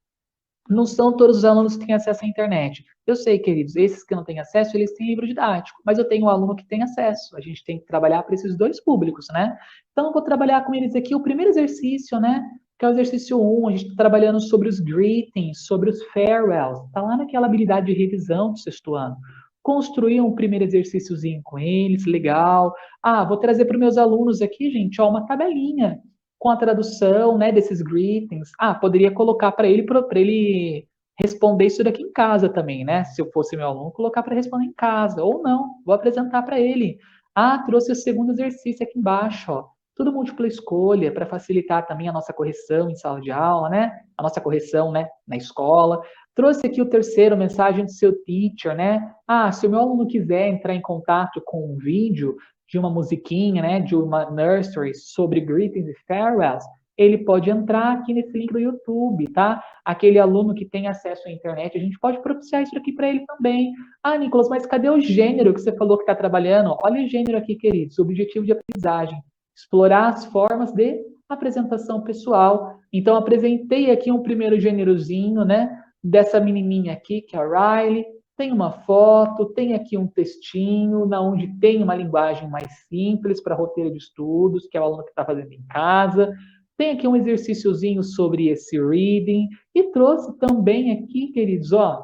não são todos os alunos que têm acesso à internet. Eu sei, queridos, esses que não têm acesso, eles têm livro didático, mas eu tenho um aluno que tem acesso. A gente tem que trabalhar para esses dois públicos, né? Então, eu vou trabalhar com eles aqui o primeiro exercício, né? Que é o exercício 1, a gente está trabalhando sobre os greetings, sobre os farewells. Está lá naquela habilidade de revisão do sexto ano. Construir um primeiro exercíciozinho com eles, legal. Ah, vou trazer para os meus alunos aqui, gente, ó, uma tabelinha com a tradução, né, desses greetings. Ah, poderia colocar para ele responder isso daqui em casa também, né? Se eu fosse meu aluno, colocar para responder em casa. Ou não, vou apresentar para ele. Ah, trouxe o segundo exercício aqui embaixo, ó. Tudo múltipla escolha para facilitar também a nossa correção em sala de aula, né? A nossa correção, né, na escola. Trouxe aqui o terceiro, mensagem do seu teacher, né? Ah, se o meu aluno quiser entrar em contato com um vídeo de uma musiquinha, né, de uma nursery sobre greetings e farewells, ele pode entrar aqui nesse link do YouTube, tá? Aquele aluno que tem acesso à internet, a gente pode propiciar isso aqui para ele também. Ah, Nicolas, mas cadê o gênero que você falou que está trabalhando? Olha o gênero aqui, queridos, objetivo de aprendizagem. Explorar as formas de apresentação pessoal. Então, apresentei aqui um primeiro gênerozinho, né? Dessa menininha aqui, que é a Riley, tem uma foto, tem aqui um textinho, na onde tem uma linguagem mais simples para roteiro de estudos, que é o aluno que está fazendo em casa. Tem aqui um exercíciozinho sobre esse reading e trouxe também aqui, queridos, ó,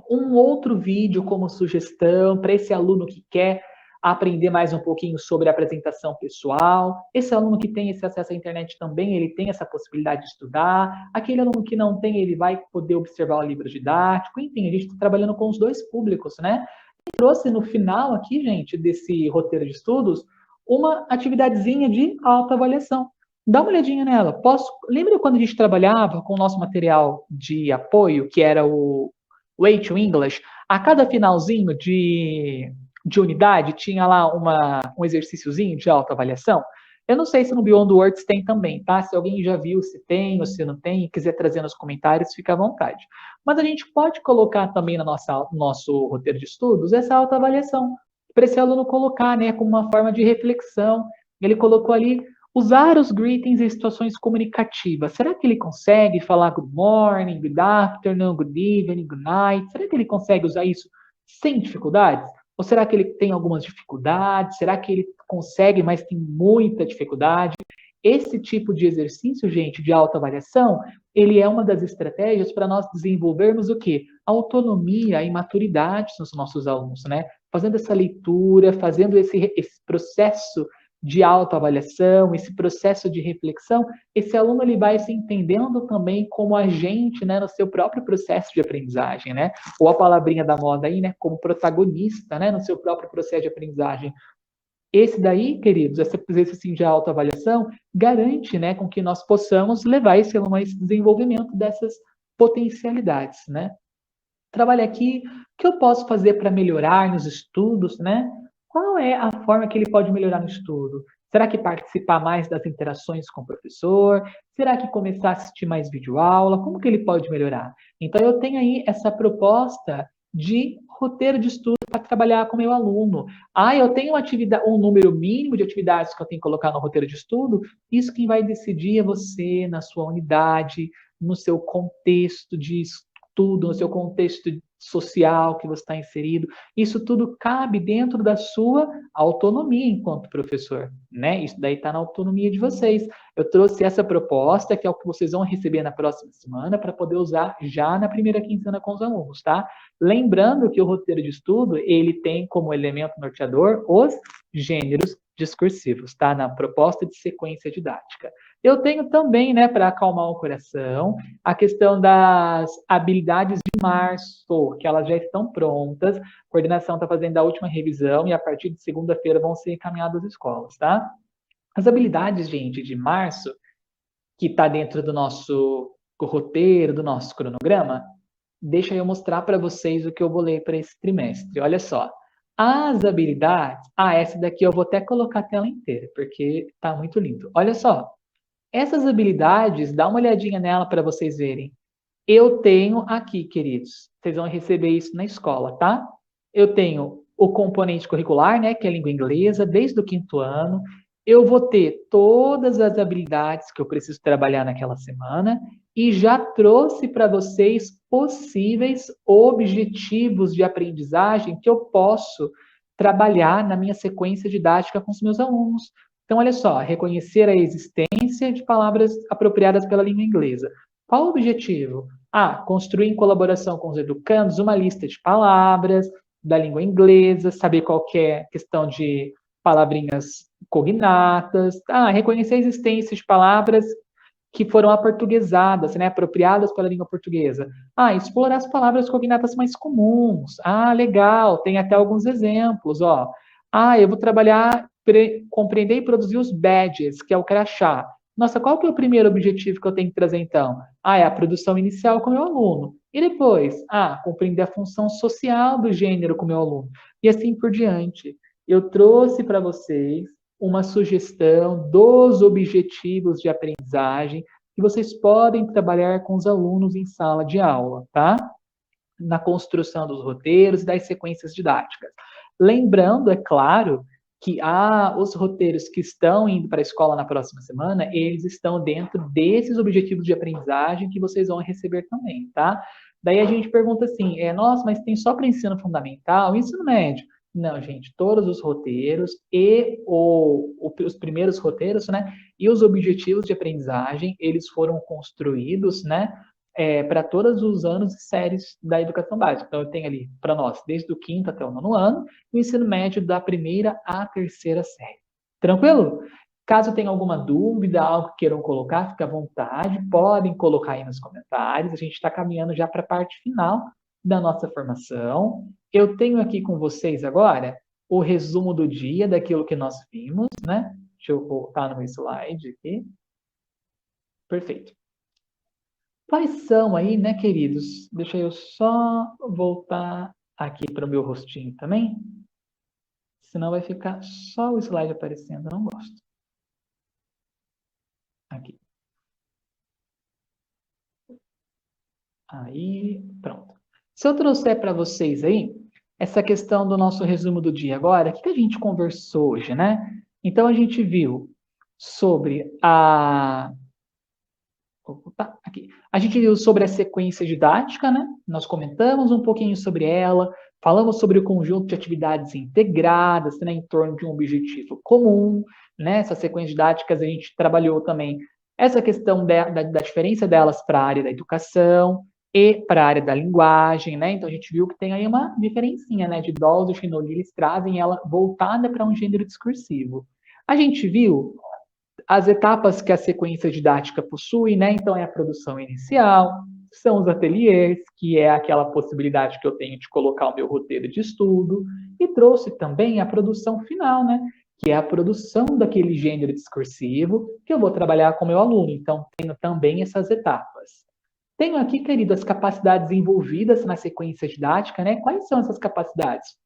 um outro vídeo como sugestão para esse aluno que quer aprender mais um pouquinho sobre apresentação pessoal. Esse aluno que tem esse acesso à internet também, ele tem essa possibilidade de estudar. Aquele aluno que não tem, ele vai poder observar o livro didático. Enfim, a gente está trabalhando com os dois públicos, né? E trouxe no final aqui, gente, desse roteiro de estudos, uma atividadezinha de autoavaliação. Dá uma olhadinha nela. Lembra quando a gente trabalhava com o nosso material de apoio, que era o Way to English? A cada finalzinho de unidade, tinha lá um exercíciozinho de autoavaliação. Eu não sei se no Beyond Words tem também, tá? Se alguém já viu, se tem ou se não tem, e quiser trazer nos comentários, fica à vontade. Mas a gente pode colocar também no nosso roteiro de estudos essa autoavaliação, para esse aluno colocar, né, como uma forma de reflexão. Ele colocou ali usar os greetings em situações comunicativas. Será que ele consegue falar good morning, good afternoon, good evening, good night? Será que ele consegue usar isso sem dificuldades? Ou será que ele tem algumas dificuldades? Será que ele consegue, mas tem muita dificuldade? Esse tipo de exercício, gente, de autoavaliação, ele é uma das estratégias para nós desenvolvermos o quê? Autonomia e maturidade nos nossos alunos, né? Fazendo essa leitura, fazendo esse processo de autoavaliação, esse processo de reflexão, esse aluno ele vai se entendendo também como agente, né, no seu próprio processo de aprendizagem, né? Ou a palavrinha da moda aí, né, como protagonista, né, no seu próprio processo de aprendizagem. Esse daí, queridos, esse exercício de autoavaliação garante, né, com que nós possamos levar esse aluno a esse desenvolvimento dessas potencialidades, né? Trabalho aqui, o que eu posso fazer para melhorar nos estudos, né? Qual é a forma que ele pode melhorar no estudo? Será que participar mais das interações com o professor? Será que começar a assistir mais videoaula? Como que ele pode melhorar? Então, eu tenho aí essa proposta de roteiro de estudo para trabalhar com o meu aluno. Ah, eu tenho um número mínimo de atividades que eu tenho que colocar no roteiro de estudo? Isso quem vai decidir é você, na sua unidade, no seu contexto de estudo, no seu contexto social que você está inserido. Isso tudo cabe dentro da sua autonomia enquanto professor, né? Isso daí está na autonomia de vocês. Eu trouxe essa proposta, que é o que vocês vão receber na próxima semana, para poder usar já na primeira quinzena com os alunos, tá? Lembrando que o roteiro de estudo, ele tem como elemento norteador os gêneros discursivos, tá? Na proposta de sequência didática. Eu tenho também, né, para acalmar o coração, a questão das habilidades de março, que elas já estão prontas. A coordenação está fazendo a última revisão e a partir de segunda-feira vão ser encaminhadas às escolas, tá? As habilidades, gente, de março, que está dentro do nosso roteiro, do nosso cronograma, deixa eu mostrar para vocês o que eu vou ler para esse trimestre. Olha só. As habilidades. Ah, essa daqui eu vou até colocar a tela inteira, porque está muito lindo. Olha só. Essas habilidades, dá uma olhadinha nela para vocês verem. Eu tenho aqui, queridos, vocês vão receber isso na escola, tá? Eu tenho o componente curricular, né, que é a língua inglesa, desde o quinto ano. Eu vou ter todas as habilidades que eu preciso trabalhar naquela semana e já trouxe para vocês possíveis objetivos de aprendizagem que eu posso trabalhar na minha sequência didática com os meus alunos. Então, olha só, reconhecer a existência de palavras apropriadas pela língua inglesa. Qual o objetivo? Construir em colaboração com os educandos uma lista de palavras da língua inglesa, saber qual que é a questão de palavrinhas cognatas, reconhecer a existência de palavras que foram aportuguesadas, né, apropriadas pela língua portuguesa. Explorar as palavras cognatas mais comuns. Legal, tem até alguns exemplos, ó. Eu vou trabalhar, compreender e produzir os badges, que é o crachá. Nossa, qual que é o primeiro objetivo que eu tenho que trazer, então? É a produção inicial com o meu aluno. E depois? Compreender a função social do gênero com o meu aluno. E assim por diante. Eu trouxe para vocês uma sugestão dos objetivos de aprendizagem que vocês podem trabalhar com os alunos em sala de aula, tá? Na construção dos roteiros e das sequências didáticas. Lembrando, é claro, que os roteiros que estão indo para a escola na próxima semana, eles estão dentro desses objetivos de aprendizagem que vocês vão receber também, tá? Daí a gente pergunta assim, nossa, mas tem só para ensino fundamental, ensino médio? Não, gente, todos os roteiros e os primeiros roteiros, né, e os objetivos de aprendizagem, eles foram construídos, né, para todos os anos e séries da educação básica. Então, eu tenho ali, para nós, desde o quinto até o nono ano, o ensino médio da primeira à terceira série. Tranquilo? Caso tenha alguma dúvida, algo que queiram colocar, fique à vontade, podem colocar aí nos comentários. A gente está caminhando já para a parte final da nossa formação. Eu tenho aqui com vocês agora o resumo do dia, daquilo que nós vimos, né? Deixa eu voltar no meu slide aqui. Perfeito. Quais são aí, né, queridos? Deixa eu só voltar aqui para o meu rostinho também. senão vai ficar só o slide aparecendo, eu não gosto. Aqui. Aí, pronto. Se eu trouxer para vocês aí, essa questão do nosso resumo do dia agora, o que a gente conversou hoje, né? Então, a gente viu sobre a... Opa, aqui. A gente viu sobre a sequência didática, né? Nós comentamos um pouquinho sobre ela, falamos sobre o conjunto de atividades integradas, né, em torno de um objetivo comum, né? Essas sequências didáticas a gente trabalhou também essa questão da diferença delas para a área da educação e para a área da linguagem, né? Então a gente viu que tem aí uma diferencinha, né? De Dawes e Shinoli, eles trazem ela voltada para um gênero discursivo. A gente viu as etapas que a sequência didática possui, né? Então, é a produção inicial, são os ateliês, que é aquela possibilidade que eu tenho de colocar o meu roteiro de estudo, e trouxe também a produção final, né? Que é a produção daquele gênero discursivo que eu vou trabalhar com o meu aluno. Então, tenho também essas etapas. Tenho aqui, querido, as capacidades envolvidas na sequência didática, né? Quais são essas capacidades?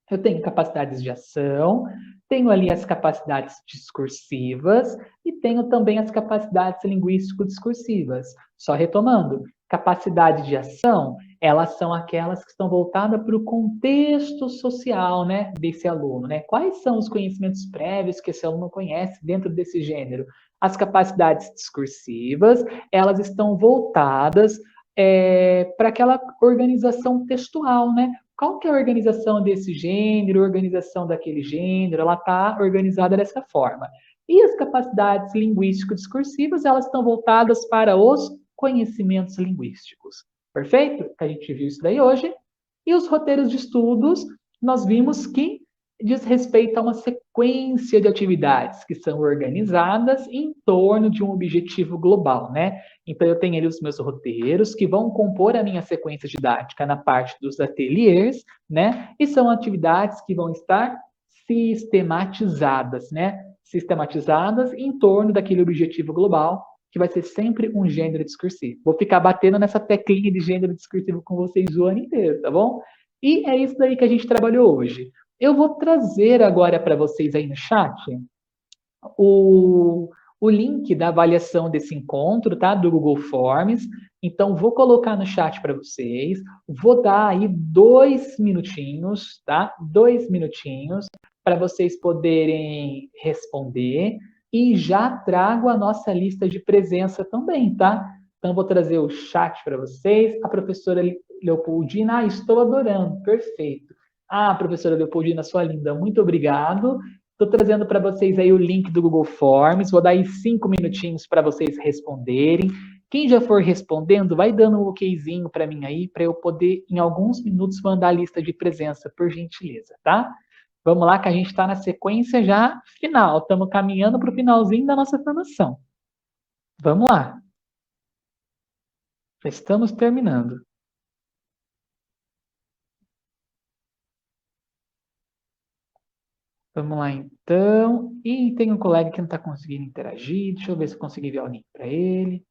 Eu tenho capacidades de ação, tenho ali as capacidades discursivas e tenho também as capacidades linguístico-discursivas. Só retomando, capacidade de ação, elas são aquelas que estão voltadas para o contexto social, né, desse aluno, né? Quais são os conhecimentos prévios que esse aluno conhece dentro desse gênero? As capacidades discursivas, elas estão voltadas para aquela organização textual, né? Qual que é a organização desse gênero, organização daquele gênero, ela está organizada dessa forma. E as capacidades linguístico-discursivas, elas estão voltadas para os conhecimentos linguísticos. Perfeito? A gente viu isso daí hoje. E os roteiros de estudos, nós vimos que diz respeito a uma sequência de atividades que são organizadas em torno de um objetivo global, né? Então, eu tenho ali os meus roteiros que vão compor a minha sequência didática na parte dos ateliês, né? E são atividades que vão estar sistematizadas, né? Sistematizadas em torno daquele objetivo global, que vai ser sempre um gênero discursivo. Vou ficar batendo nessa teclinha de gênero discursivo com vocês o ano inteiro, tá bom? E é isso daí que a gente trabalhou hoje. Eu vou trazer agora para vocês aí no chat o, o link da avaliação desse encontro, tá? Do Google Forms. Então, vou colocar no chat para vocês. Vou dar aí 2 minutinhos, tá? 2 minutinhos para vocês poderem responder. E já trago a nossa lista de presença também, tá? Então, vou trazer o chat para vocês. A professora Leopoldina, estou adorando, perfeito. Ah, professora Leopoldina, sua linda, muito obrigado. Estou trazendo para vocês aí o link do Google Forms. Vou dar aí 5 minutinhos para vocês responderem. Quem já for respondendo, vai dando um okzinho para mim aí, para eu poder, em alguns minutos, mandar a lista de presença, por gentileza, tá? Vamos lá, que a gente está na sequência já final. Estamos caminhando para o finalzinho da nossa formação. Vamos lá. Já estamos terminando. Vamos lá, então. E tem um colega que não está conseguindo interagir. Deixa eu ver se eu consigo enviar o link para ele.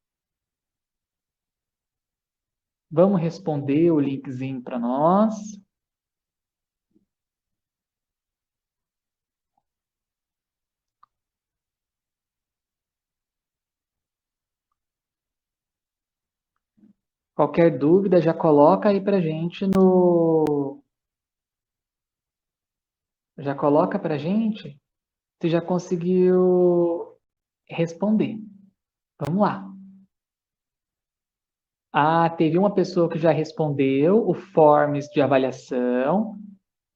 Vamos responder o linkzinho para nós. Qualquer dúvida, já coloca aí para gente no... Já coloca para gente se já conseguiu responder. Vamos lá. Ah, teve uma pessoa que já respondeu o Forms de avaliação.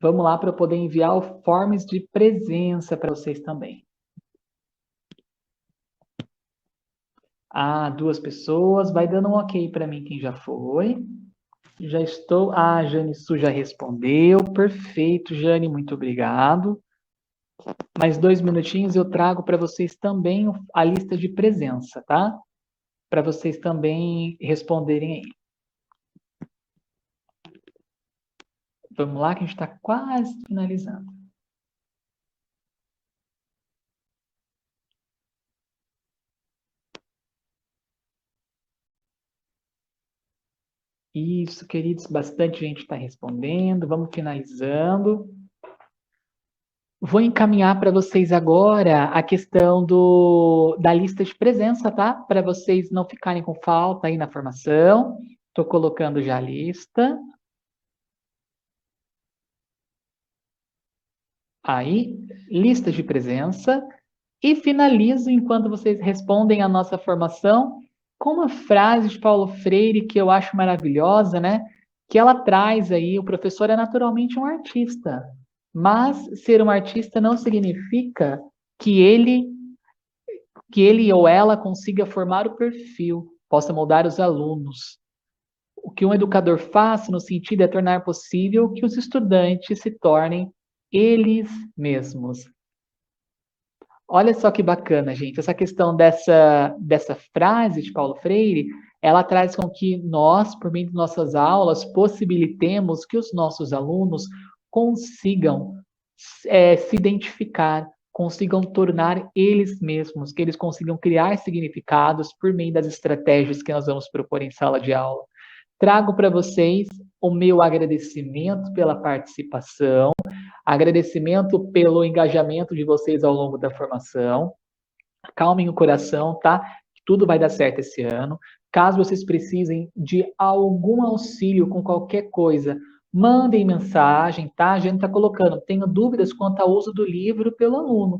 Vamos lá para eu poder enviar o Forms de presença para vocês também. Ah, 2 pessoas. Vai dando um ok para mim quem já foi. Já estou. Ah, Jane Su já respondeu. Perfeito, Jane, muito obrigado. Mais 2 minutinhos eu trago para vocês também a lista de presença, tá? Para vocês também responderem aí. Vamos lá, que a gente está quase finalizando. Isso, queridos, bastante gente está respondendo. Vamos finalizando. Vou encaminhar para vocês agora a questão da lista de presença, tá? Para vocês não ficarem com falta aí na formação. Estou colocando já a lista. Aí, lista de presença. E finalizo, enquanto vocês respondem a nossa formação, com uma frase de Paulo Freire que eu acho maravilhosa, né? Que ela traz aí, o professor é naturalmente um artista, mas ser um artista não significa que ele ou ela consiga formar o perfil, possa moldar os alunos. O que um educador faz, no sentido, é tornar possível que os estudantes se tornem eles mesmos. Olha só que bacana, gente. Essa questão dessa frase de Paulo Freire, ela traz com que nós, por meio de nossas aulas, possibilitemos que os nossos alunos consigam se identificar, consigam tornar eles mesmos, que eles consigam criar significados por meio das estratégias que nós vamos propor em sala de aula. Trago para vocês o meu agradecimento pela participação, agradecimento pelo engajamento de vocês ao longo da formação. Acalmem o coração, tá? Tudo vai dar certo esse ano. Caso vocês precisem de algum auxílio com qualquer coisa, mandem mensagem, tá? A gente está colocando. Tenho dúvidas quanto ao uso do livro pelo aluno,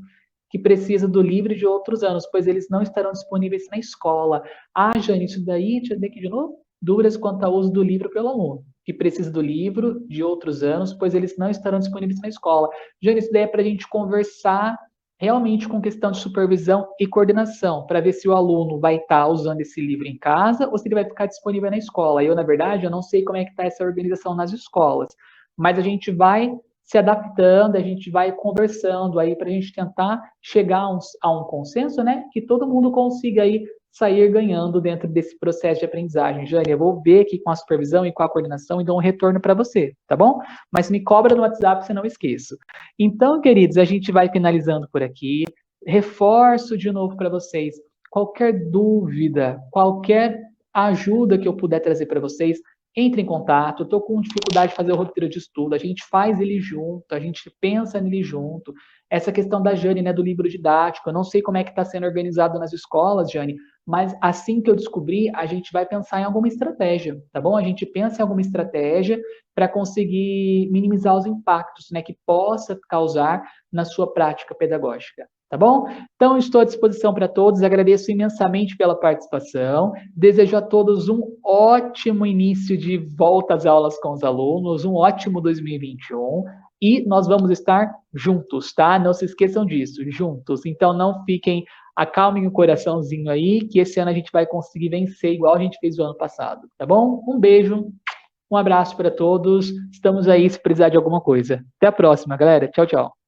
que precisa do livro de outros anos, pois eles não estarão disponíveis na escola. Ah, Jane, isso daí, deixa eu ver aqui de novo. Dúvidas quanto ao uso do livro pelo aluno, que precisa do livro de outros anos, pois eles não estarão disponíveis na escola. Jane, isso daí é para a gente conversar realmente com questão de supervisão e coordenação, para ver se o aluno vai estar usando esse livro em casa ou se ele vai ficar disponível na escola. Eu, na verdade, eu não sei como é que está essa organização nas escolas, mas a gente vai se adaptando, a gente vai conversando aí para a gente tentar chegar a um consenso, né? Que todo mundo consiga aí sair ganhando dentro desse processo de aprendizagem. Jane, eu vou ver aqui com a supervisão e com a coordenação e dou um retorno para você, tá bom? Mas me cobra no WhatsApp se não esqueço. Então, queridos, a gente vai finalizando por aqui. Reforço de novo para vocês, qualquer dúvida, qualquer ajuda que eu puder trazer para vocês, entre em contato. Estou com dificuldade de fazer o roteiro de estudo, a gente faz ele junto, a gente pensa nele junto. Essa questão da Jane, né, do livro didático, eu não sei como é que está sendo organizado nas escolas, Jane, mas assim que eu descobrir, a gente vai pensar em alguma estratégia, tá bom? A gente pensa em alguma estratégia para conseguir minimizar os impactos, né, que possa causar na sua prática pedagógica, tá bom? Então, estou à disposição para todos, agradeço imensamente pela participação, desejo a todos um ótimo início de volta às aulas com os alunos, um ótimo 2021, e nós vamos estar juntos, tá? Não se esqueçam disso, juntos. Então, não fiquem, acalmem o coraçãozinho aí, que esse ano a gente vai conseguir vencer igual a gente fez o ano passado, tá bom? Um beijo, um abraço para todos. Estamos aí se precisar de alguma coisa. Até a próxima, galera. Tchau, tchau.